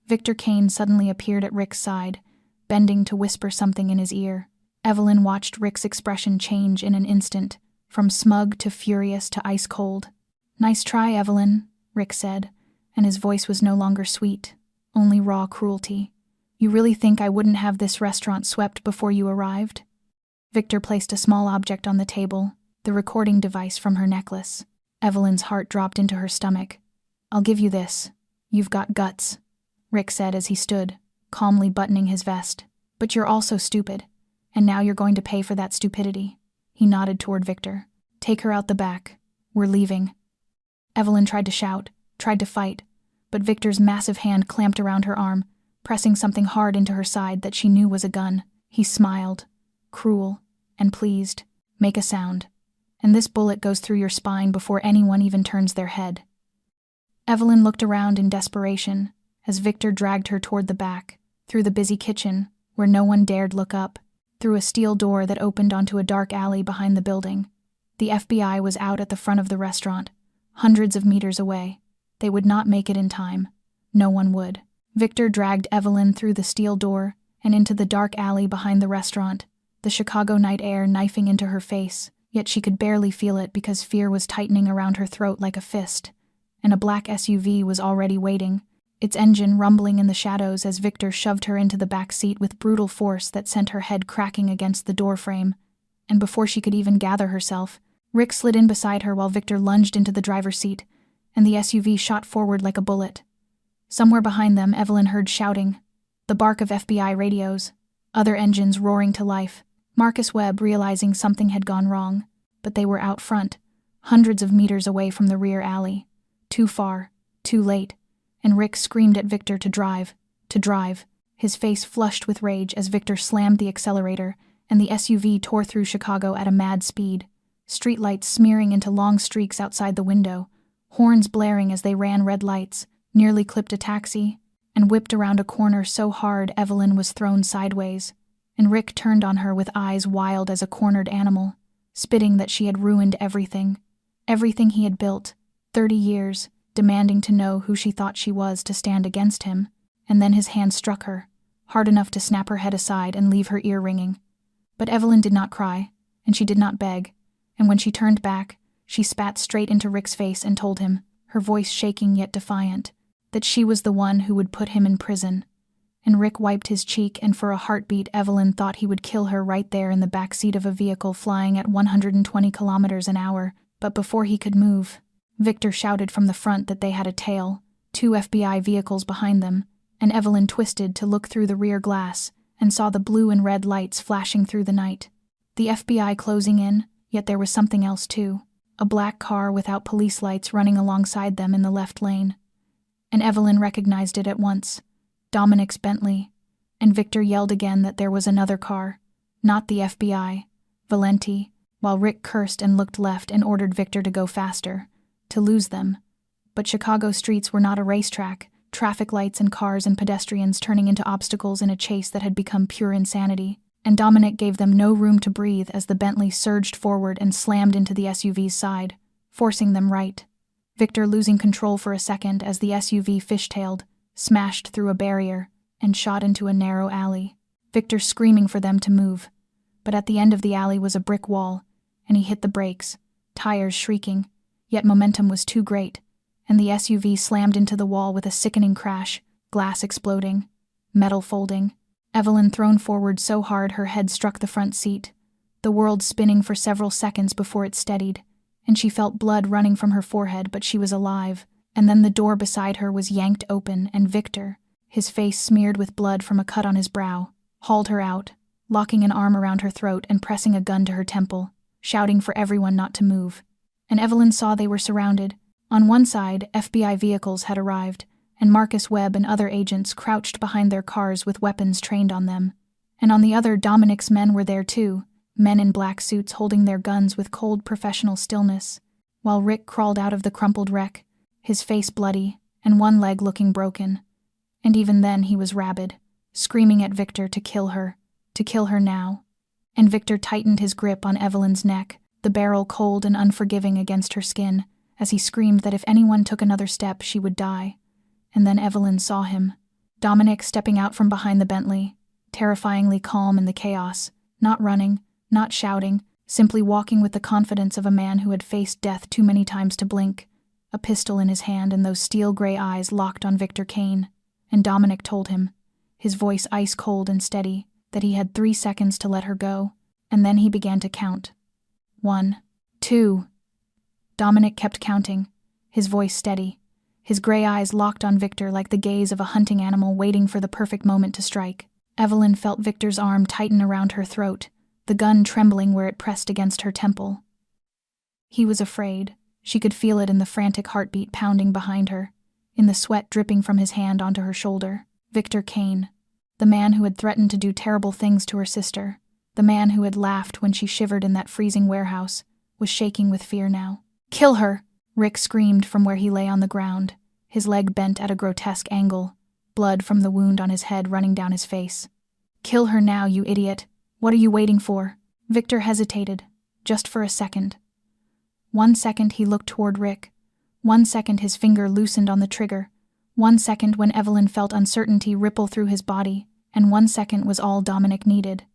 Victor Kane suddenly appeared at Rick's side, bending to whisper something in his ear. Evelyn watched Rick's expression change in an instant, from smug to furious to ice cold. "Nice try, Evelyn," Rick said, and his voice was no longer sweet, only raw cruelty. "You really think I wouldn't have this restaurant swept before you arrived?" Victor placed a small object on the table, the recording device from her necklace. Evelyn's heart dropped into her stomach. "I'll give you this. You've got guts," Rick said as he stood, calmly buttoning his vest. "But you're also stupid, and now you're going to pay for that stupidity." He nodded toward Victor. "Take her out the back. We're leaving." Evelyn tried to shout, tried to fight, but Victor's massive hand clamped around her arm, pressing something hard into her side that she knew was a gun. He smiled, cruel and pleased. "Make a sound, and this bullet goes through your spine before anyone even turns their head." Evelyn looked around in desperation as Victor dragged her toward the back, through the busy kitchen, where no one dared look up, through a steel door that opened onto a dark alley behind the building. The FBI was out at the front of the restaurant, hundreds of meters away. They would not make it in time. No one would. Victor dragged Evelyn through the steel door and into the dark alley behind the restaurant, the Chicago night air knifing into her face, yet she could barely feel it because fear was tightening around her throat like a fist. And a black SUV was already waiting, its engine rumbling in the shadows as Victor shoved her into the back seat with brutal force that sent her head cracking against the door frame. And before she could even gather herself, Rick slid in beside her while Victor lunged into the driver's seat, and the SUV shot forward like a bullet. Somewhere behind them, Evelyn heard shouting, the bark of FBI radios, other engines roaring to life. Marcus Webb realizing something had gone wrong, but they were out front, hundreds of meters away from the rear alley. Too far, too late, and Rick screamed at Victor to drive, his face flushed with rage as Victor slammed the accelerator, and the SUV tore through Chicago at a mad speed, streetlights smearing into long streaks outside the window, horns blaring as they ran red lights, nearly clipped a taxi, and whipped around a corner so hard Evelyn was thrown sideways, and Rick turned on her with eyes wild as a cornered animal, spitting that she had ruined everything he had built, 30 years, demanding to know who she thought she was to stand against him, and then his hand struck her, hard enough to snap her head aside and leave her ear ringing. But Evelyn did not cry, and she did not beg, and when she turned back, she spat straight into Rick's face and told him, her voice shaking yet defiant, that she was the one who would put him in prison. And Rick wiped his cheek, and for a heartbeat Evelyn thought he would kill her right there in the back seat of a vehicle flying at 120 kilometers an hour, but before he could move, Victor shouted from the front that they had a tail, 2 FBI vehicles behind them, and Evelyn twisted to look through the rear glass and saw the blue and red lights flashing through the night. The FBI closing in, yet there was something else too, a black car without police lights running alongside them in the left lane. And Evelyn recognized it at once, Dominic's Bentley, and Victor yelled again that there was another car, not the FBI, Valenti, while Rick cursed and looked left and ordered Victor to go faster, to lose them. But Chicago streets were not a racetrack, traffic lights and cars and pedestrians turning into obstacles in a chase that had become pure insanity, and Dominic gave them no room to breathe as the Bentley surged forward and slammed into the SUV's side, forcing them right. Victor losing control for a second as the SUV fishtailed, smashed through a barrier, and shot into a narrow alley. Victor screaming for them to move, but at the end of the alley was a brick wall, and he hit the brakes, tires shrieking, yet momentum was too great, and the SUV slammed into the wall with a sickening crash, glass exploding, metal folding. Evelyn thrown forward so hard her head struck the front seat, the world spinning for several seconds before it steadied, and she felt blood running from her forehead, but she was alive. And then the door beside her was yanked open, and Victor, his face smeared with blood from a cut on his brow, hauled her out, locking an arm around her throat and pressing a gun to her temple, shouting for everyone not to move. And Evelyn saw they were surrounded. On one side, FBI vehicles had arrived, and Marcus Webb and other agents crouched behind their cars with weapons trained on them. And on the other, Dominic's men were there too, men in black suits holding their guns with cold professional stillness, while Rick crawled out of the crumpled wreck, his face bloody, and one leg looking broken. And even then he was rabid, screaming at Victor to kill her now. And Victor tightened his grip on Evelyn's neck, the barrel cold and unforgiving against her skin, as he screamed that if anyone took another step, she would die. And then Evelyn saw him. Dominic stepping out from behind the Bentley, terrifyingly calm in the chaos, not running, not shouting, simply walking with the confidence of a man who had faced death too many times to blink, a pistol in his hand and those steel-gray eyes locked on Victor Kane. And Dominic told him, his voice ice-cold and steady, that he had 3 seconds to let her go, and then he began to count. 1, 2. Dominic kept counting, his voice steady, his gray eyes locked on Victor like the gaze of a hunting animal waiting for the perfect moment to strike. Evelyn felt Victor's arm tighten around her throat, the gun trembling where it pressed against her temple. He was afraid. She could feel it in the frantic heartbeat pounding behind her, in the sweat dripping from his hand onto her shoulder. Victor Kane, the man who had threatened to do terrible things to her sister, the man who had laughed when she shivered in that freezing warehouse, was shaking with fear now. "Kill her!" Rick screamed from where he lay on the ground, his leg bent at a grotesque angle, blood from the wound on his head running down his face. "Kill her now, you idiot! What are you waiting for?" Victor hesitated, just for a second. 1 second he looked toward Rick. 1 second his finger loosened on the trigger. 1 second when Evelyn felt uncertainty ripple through his body, and 1 second was all Dominic needed.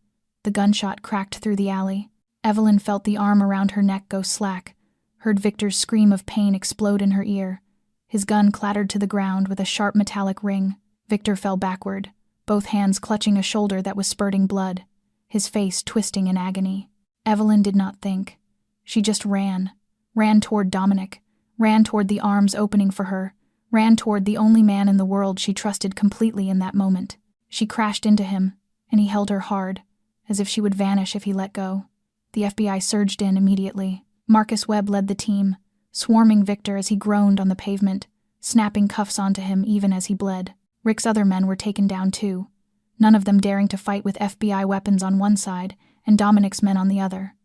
The gunshot cracked through the alley. Evelyn felt the arm around her neck go slack, heard Victor's scream of pain explode in her ear. His gun clattered to the ground with a sharp metallic ring. Victor fell backward, both hands clutching a shoulder that was spurting blood, his face twisting in agony. Evelyn did not think. She just ran toward Dominic, ran toward the arms opening for her, ran toward the only man in the world she trusted completely in that moment. She crashed into him, and he held her hard, as if she would vanish if he let go. The FBI surged in immediately. Marcus Webb led the team, swarming Victor as he groaned on the pavement, snapping cuffs onto him even as he bled. Rick's other men were taken down too, none of them daring to fight with FBI weapons on one side and Dominic's men on the other.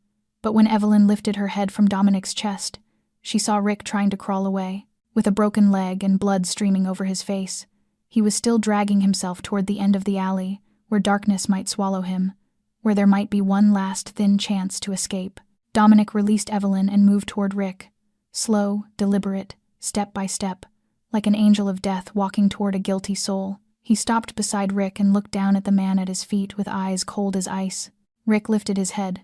But when Evelyn lifted her head from Dominic's chest, she saw Rick trying to crawl away, with a broken leg and blood streaming over his face. He was still dragging himself toward the end of the alley, where darkness might swallow him, where there might be one last thin chance to escape. Dominic released Evelyn and moved toward Rick, slow, deliberate, step by step, like an angel of death walking toward a guilty soul. He stopped beside Rick and looked down at the man at his feet with eyes cold as ice. Rick lifted his head,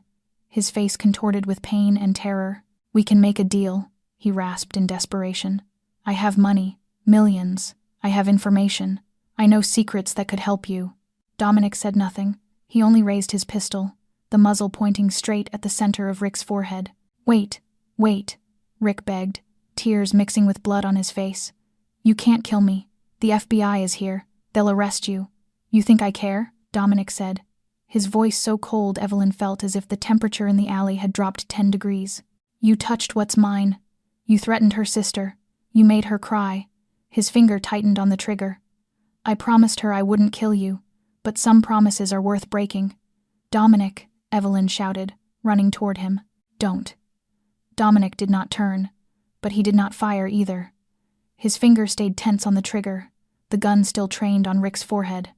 his face contorted with pain and terror. "We can make a deal," he rasped in desperation. "I have money, millions. I have information. I know secrets that could help you." Dominic said nothing. He only raised his pistol, the muzzle pointing straight at the center of Rick's forehead. Wait," Rick begged, tears mixing with blood on his face. "You can't kill me. The FBI is here. They'll arrest you." "You think I care?" Dominic said, his voice so cold Evelyn felt as if the temperature in the alley had dropped 10 degrees. "You touched what's mine. You threatened her sister. You made her cry." His finger tightened on the trigger. "I promised her I wouldn't kill you, but some promises are worth breaking." "Dominic," Evelyn shouted, running toward him. "Don't." Dominic did not turn, but he did not fire either. His finger stayed tense on the trigger, the gun still trained on Rick's forehead.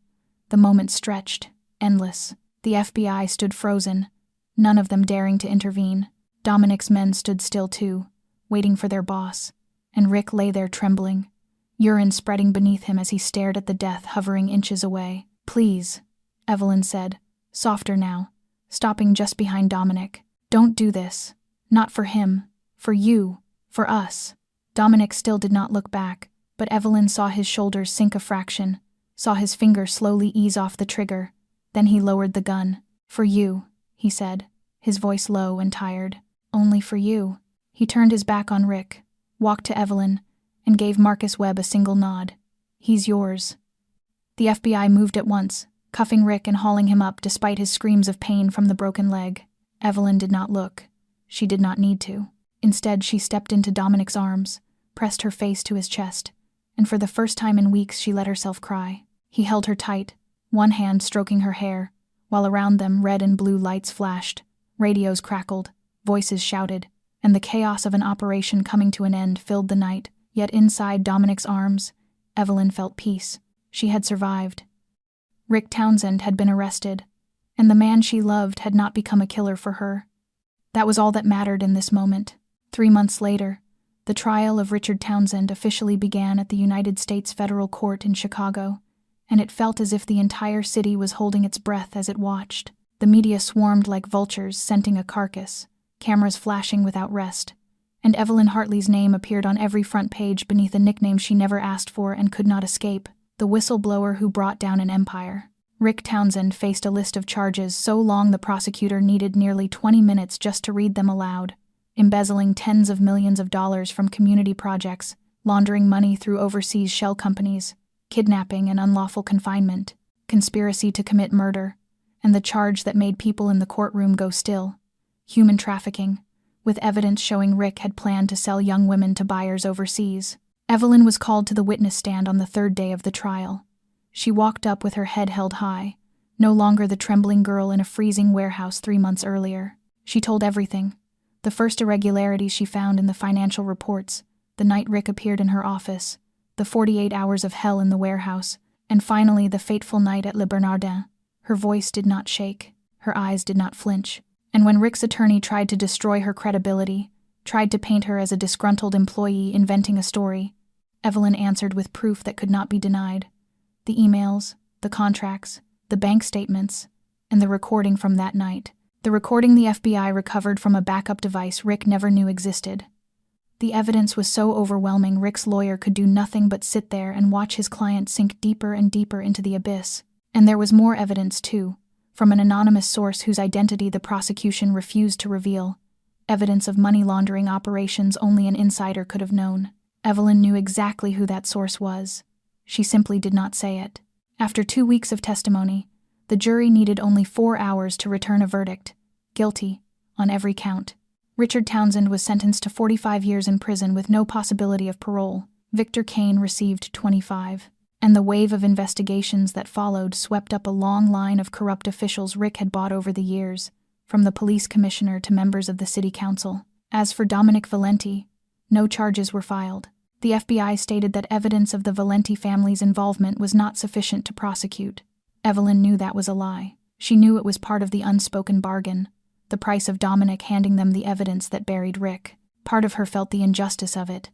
The moment stretched, endless. The FBI stood frozen, none of them daring to intervene. Dominic's men stood still too, waiting for their boss, and Rick lay there trembling, urine spreading beneath him as he stared at the death hovering inches away. "Please," Evelyn said, softer now, stopping just behind Dominic. "Don't do this. Not for him. For you. For us." Dominic still did not look back, but Evelyn saw his shoulders sink a fraction, saw his finger slowly ease off the trigger. Then he lowered the gun. "For you," he said, his voice low and tired. "Only for you." He turned his back on Rick, walked to Evelyn, and gave Marcus Webb a single nod. "He's yours." The FBI moved at once, cuffing Rick and hauling him up despite his screams of pain from the broken leg. Evelyn did not look. She did not need to. Instead, she stepped into Dominic's arms, pressed her face to his chest, and for the first time in weeks she let herself cry. He held her tight, one hand stroking her hair, while around them red and blue lights flashed, radios crackled, voices shouted, and the chaos of an operation coming to an end filled the night. Yet inside Dominic's arms, Evelyn felt peace. She had survived. Rick Townsend had been arrested, and the man she loved had not become a killer for her. That was all that mattered in this moment. 3 months later, The trial of Richard Townsend officially began at the United States Federal Court in Chicago, and it felt as if the entire city was holding its breath as it watched. The media swarmed like vultures scenting a carcass, cameras flashing without rest, and Evelyn Hartley's name appeared on every front page beneath a nickname she never asked for and could not escape: the whistleblower who brought down an empire. Rick Townsend faced a list of charges so long the prosecutor needed nearly 20 minutes just to read them aloud: embezzling tens of millions of dollars from community projects, laundering money through overseas shell companies, kidnapping and unlawful confinement, conspiracy to commit murder, and the charge that made people in the courtroom go still: human trafficking, with evidence showing Rick had planned to sell young women to buyers overseas. Evelyn was called to the witness stand on the third day of the trial. She walked up with her head held high, no longer the trembling girl in a freezing warehouse 3 months earlier. She told everything: the first irregularities she found in the financial reports, the night Rick appeared in her office, the 48 hours of hell in the warehouse, and finally the fateful night at Le Bernardin. Her voice did not shake, her eyes did not flinch, and when Rick's attorney tried to destroy her credibility, tried to paint her as a disgruntled employee inventing a story, Evelyn answered with proof that could not be denied: the emails, the contracts, the bank statements, and the recording from that night. The recording the FBI recovered from a backup device Rick never knew existed. The evidence was so overwhelming Rick's lawyer could do nothing but sit there and watch his client sink deeper and deeper into the abyss. And there was more evidence, too, from an anonymous source whose identity the prosecution refused to reveal. Evidence of money laundering operations only an insider could have known. Evelyn knew exactly who that source was. She simply did not say it. After 2 weeks of testimony, the jury needed only 4 hours to return a verdict: guilty, on every count. Richard Townsend was sentenced to 45 years in prison with no possibility of parole. Victor Kane received 25. And the wave of investigations that followed swept up a long line of corrupt officials Rick had bought over the years, from the police commissioner to members of the city council. As for Dominic Valenti, no charges were filed. The FBI stated that evidence of the Valenti family's involvement was not sufficient to prosecute. Evelyn knew that was a lie. She knew it was part of the unspoken bargain, the price of Dominic handing them the evidence that buried Rick. Part of her felt the injustice of it,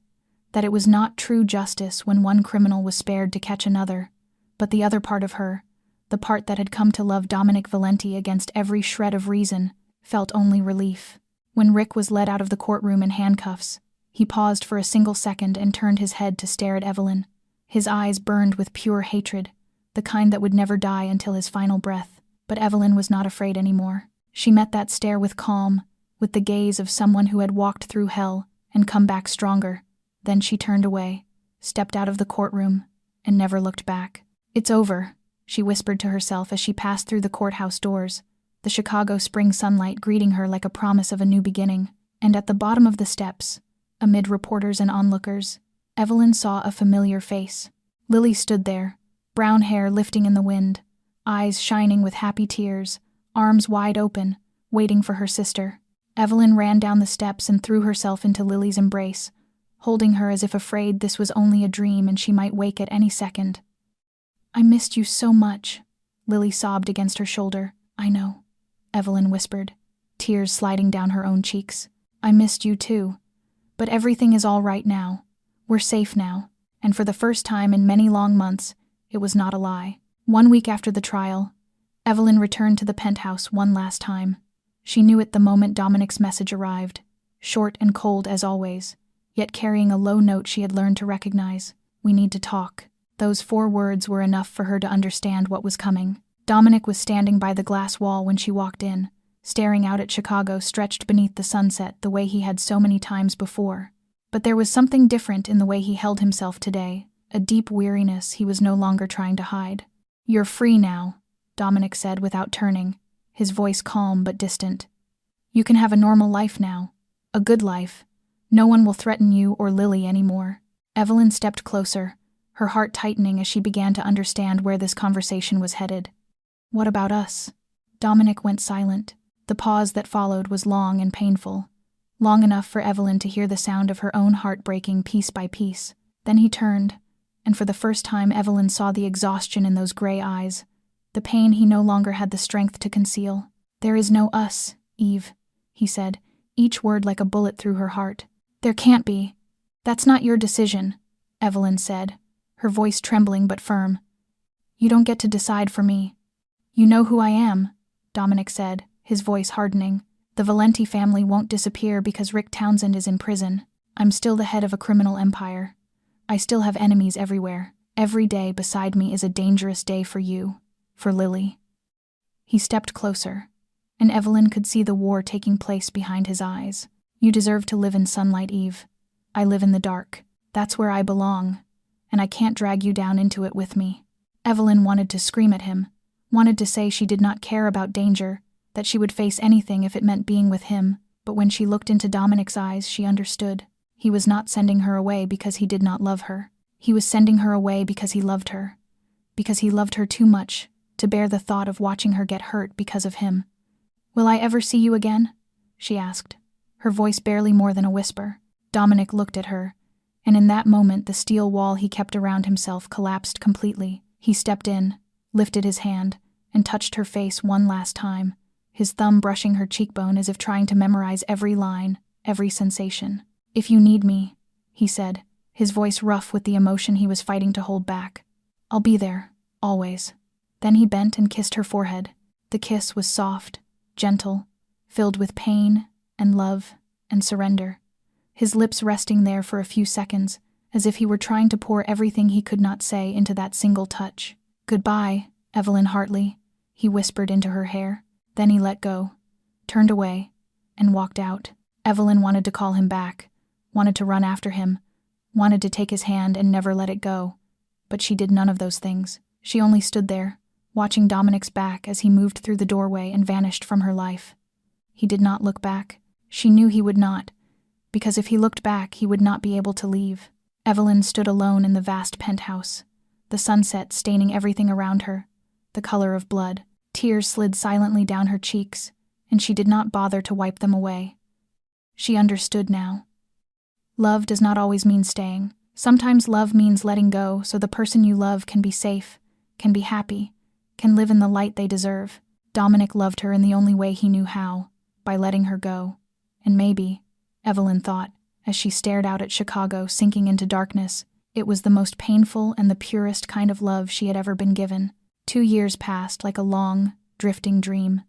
that it was not true justice when one criminal was spared to catch another, but the other part of her, the part that had come to love Dominic Valenti against every shred of reason, felt only relief. When Rick was led out of the courtroom in handcuffs, he paused for a single second and turned his head to stare at Evelyn. His eyes burned with pure hatred, the kind that would never die until his final breath. But Evelyn was not afraid anymore. She met that stare with calm, with the gaze of someone who had walked through hell and come back stronger. Then she turned away, stepped out of the courtroom, and never looked back. "It's over," she whispered to herself as she passed through the courthouse doors, the Chicago spring sunlight greeting her like a promise of a new beginning. And at the bottom of the steps, amid reporters and onlookers, Evelyn saw a familiar face. Lily stood there, brown hair lifting in the wind, eyes shining with happy tears, arms wide open, waiting for her sister. Evelyn ran down the steps and threw herself into Lily's embrace, holding her as if afraid this was only a dream and she might wake at any second. "I missed you so much," Lily sobbed against her shoulder. "I know," Evelyn whispered, tears sliding down her own cheeks. "I missed you too. But everything is all right now. We're safe now." And for the first time in many long months, it was not a lie. 1 week after the trial, Evelyn returned to the penthouse one last time. She knew it the moment Dominic's message arrived, short and cold as always, yet carrying a low note she had learned to recognize. "We need to talk." Those 4 words were enough for her to understand what was coming. Dominic was standing by the glass wall when she walked in, staring out at Chicago stretched beneath the sunset the way he had so many times before. But there was something different in the way he held himself today, a deep weariness he was no longer trying to hide. "You're free now," Dominic said without turning, his voice calm but distant. "You can have a normal life now, a good life. No one will threaten you or Lily anymore." Evelyn stepped closer, her heart tightening as she began to understand where this conversation was headed. "What about us?" Dominic went silent. The pause that followed was long and painful, long enough for Evelyn to hear the sound of her own heart breaking piece by piece. Then he turned, and for the first time Evelyn saw the exhaustion in those gray eyes, the pain he no longer had the strength to conceal. "There is no us, Eve," he said, each word like a bullet through her heart. "There can't be." That's not your decision, Evelyn said, her voice trembling but firm. You don't get to decide for me. You know who I am, Dominic said, his voice hardening. The Valenti family won't disappear because Rick Townsend is in prison. I'm still the head of a criminal empire. I still have enemies everywhere. Every day beside me is a dangerous day for you, for Lily. He stepped closer, and Evelyn could see the war taking place behind his eyes. You deserve to live in sunlight, Eve. I live in the dark. That's where I belong, and I can't drag you down into it with me. Evelyn wanted to scream at him, wanted to say she did not care about danger, that she would face anything if it meant being with him, but when she looked into Dominic's eyes, she understood. He was not sending her away because he did not love her. He was sending her away because he loved her. Because he loved her too much to bear the thought of watching her get hurt because of him. Will I ever see you again? She asked, her voice barely more than a whisper. Dominic looked at her, and in that moment the steel wall he kept around himself collapsed completely. He stepped in, lifted his hand, and touched her face one last time, his thumb brushing her cheekbone as if trying to memorize every line, every sensation. If you need me, he said, his voice rough with the emotion he was fighting to hold back. I'll be there, always. Then he bent and kissed her forehead. The kiss was soft, gentle, filled with pain and love and surrender. His lips resting there for a few seconds, as if he were trying to pour everything he could not say into that single touch. Goodbye, Evelyn Hartley, he whispered into her hair. Then he let go, turned away, and walked out. Evelyn wanted to call him back, wanted to run after him, wanted to take his hand and never let it go. But she did none of those things. She only stood there, watching Dominic's back as he moved through the doorway and vanished from her life. He did not look back. She knew he would not, because if he looked back, he would not be able to leave. Evelyn stood alone in the vast penthouse, the sunset staining everything around her, the color of blood. Tears slid silently down her cheeks, and she did not bother to wipe them away. She understood now. Love does not always mean staying. Sometimes love means letting go so the person you love can be safe, can be happy, can live in the light they deserve. Dominic loved her in the only way he knew how, by letting her go. And maybe, Evelyn thought, as she stared out at Chicago sinking into darkness, it was the most painful and the purest kind of love she had ever been given. 2 years passed like a long, drifting dream.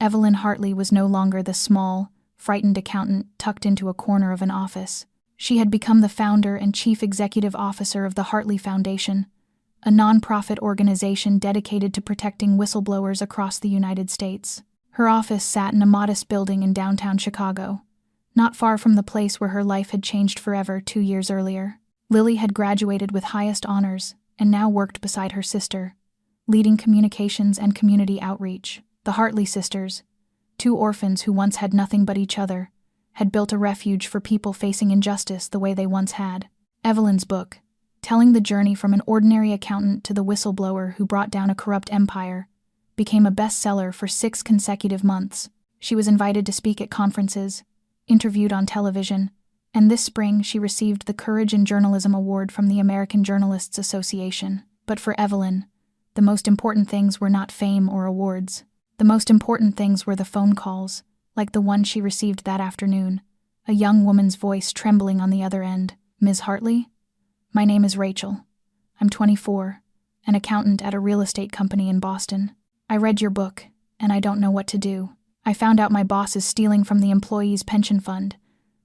Evelyn Hartley was no longer the small, frightened accountant tucked into a corner of an office. She had become the founder and chief executive officer of the Hartley Foundation, a non-profit organization dedicated to protecting whistleblowers across the United States. Her office sat in a modest building in downtown Chicago, not far from the place where her life had changed forever 2 years earlier. Lily had graduated with highest honors and now worked beside her sister, leading communications and community outreach. The Hartley sisters, 2 orphans who once had nothing but each other, had built a refuge for people facing injustice the way they once had. Evelyn's book, telling the journey from an ordinary accountant to the whistleblower who brought down a corrupt empire, became a bestseller for 6 consecutive months. She was invited to speak at conferences, interviewed on television, and this spring she received the Courage in Journalism Award from the American Journalists Association. But for Evelyn, the most important things were not fame or awards. The most important things were the phone calls, like the one she received that afternoon, a young woman's voice trembling on the other end. Ms. Hartley? My name is Rachel. I'm 24, an accountant at a real estate company in Boston. I read your book, and I don't know what to do. I found out my boss is stealing from the employees' pension fund,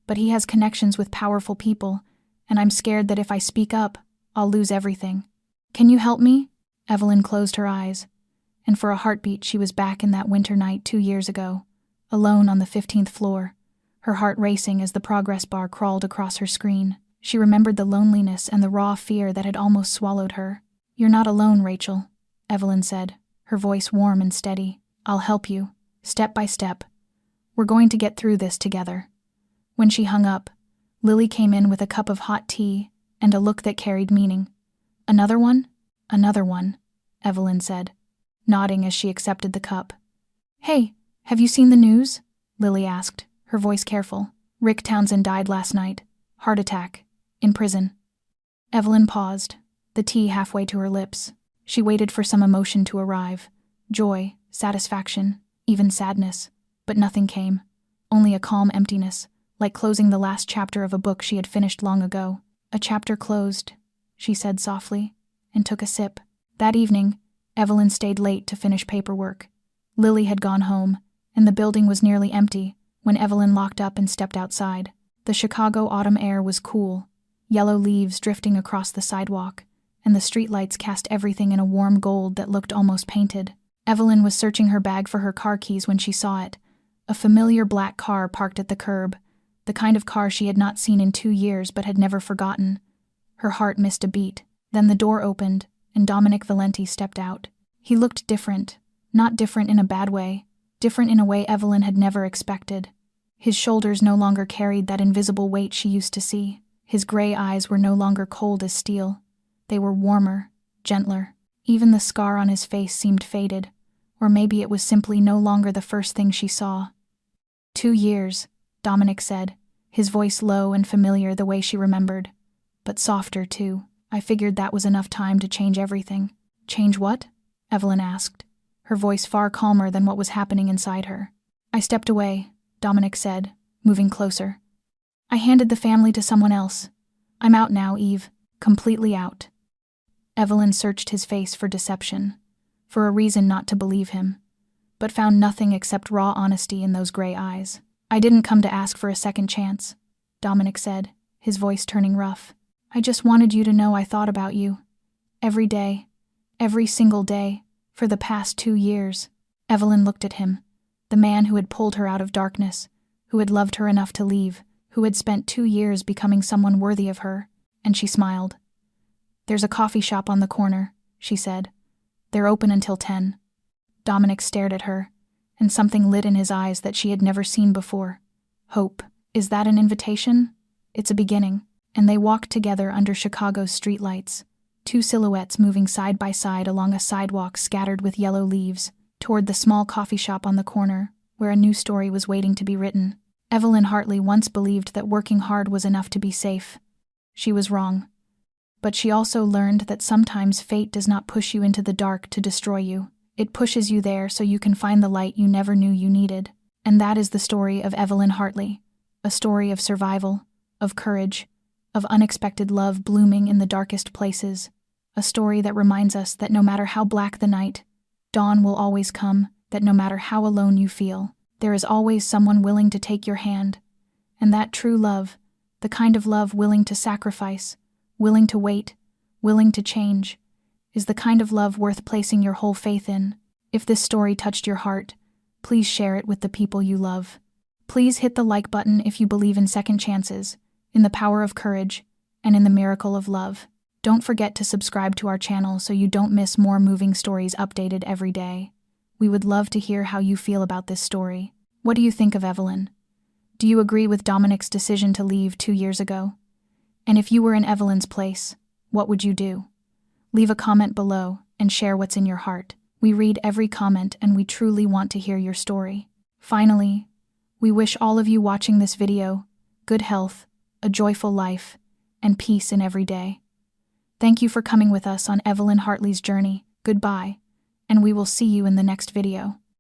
but he has connections with powerful people, and I'm scared that if I speak up, I'll lose everything. Can you help me? Evelyn closed her eyes, and for a heartbeat she was back in that winter night 2 years ago, alone on the 15th floor, her heart racing as the progress bar crawled across her screen. She remembered the loneliness and the raw fear that had almost swallowed her. You're not alone, Rachel, Evelyn said, her voice warm and steady. I'll help you, step by step. We're going to get through this together. When she hung up, Lily came in with a cup of hot tea and a look that carried meaning. Another one? Another one, Evelyn said, nodding as she accepted the cup. Hey, have you seen the news? Lily asked, her voice careful. Rick Townsend died last night. Heart attack. In prison. Evelyn paused, the tea halfway to her lips. She waited for some emotion to arrive. Joy, satisfaction, even sadness. But nothing came. Only a calm emptiness, like closing the last chapter of a book she had finished long ago. A chapter closed, she said softly, and took a sip. That evening, Evelyn stayed late to finish paperwork. Lily had gone home, and the building was nearly empty when Evelyn locked up and stepped outside. The Chicago autumn air was cool, yellow leaves drifting across the sidewalk, and the streetlights cast everything in a warm gold that looked almost painted. Evelyn was searching her bag for her car keys when she saw it. A familiar black car parked at the curb, the kind of car she had not seen in 2 years but had never forgotten. Her heart missed a beat. Then the door opened, and Dominic Valenti stepped out. He looked different, not different in a bad way, different in a way Evelyn had never expected. His shoulders no longer carried that invisible weight she used to see. His gray eyes were no longer cold as steel. They were warmer, gentler. Even the scar on his face seemed faded, or maybe it was simply no longer the first thing she saw. 2 years, Dominic said, his voice low and familiar the way she remembered, but softer too. I figured that was enough time to change everything. Change what? Evelyn asked, her voice far calmer than what was happening inside her. I stepped away, Dominic said, moving closer. I handed the family to someone else. I'm out now, Eve, completely out. Evelyn searched his face for deception, for a reason not to believe him, but found nothing except raw honesty in those gray eyes. I didn't come to ask for a second chance, Dominic said, his voice turning rough. I just wanted you to know I thought about you. Every day, every single day, for the past 2 years. Evelyn looked at him, the man who had pulled her out of darkness, who had loved her enough to leave, who had spent 2 years becoming someone worthy of her, and she smiled. There's a coffee shop on the corner, she said. They're open until 10. Dominic stared at her, and something lit in his eyes that she had never seen before. Hope. Is that an invitation? It's a beginning. And they walked together under Chicago's streetlights, 2 silhouettes moving side by side along a sidewalk scattered with yellow leaves, toward the small coffee shop on the corner, where a new story was waiting to be written. Evelyn Hartley once believed that working hard was enough to be safe. She was wrong. But she also learned that sometimes fate does not push you into the dark to destroy you. It pushes you there so you can find the light you never knew you needed. And that is the story of Evelyn Hartley, a story of survival, of courage, of unexpected love blooming in the darkest places, a story that reminds us that no matter how black the night, dawn will always come, that no matter how alone you feel, there is always someone willing to take your hand, and that true love, the kind of love willing to sacrifice, willing to wait, willing to change, is the kind of love worth placing your whole faith in. If this story touched your heart, please share it with the people you love. Please hit the like button if you believe in second chances, in the power of courage, and in the miracle of love. Don't forget to subscribe to our channel so you don't miss more moving stories updated every day. We would love to hear how you feel about this story. What do you think of Evelyn? Do you agree with Dominic's decision to leave 2 years ago? And if you were in Evelyn's place, what would you do? Leave a comment below and share what's in your heart. We read every comment and we truly want to hear your story. Finally, we wish all of you watching this video good health, a joyful life, and peace in every day. Thank you for coming with us on Evelyn Hartley's journey. Goodbye, and we will see you in the next video.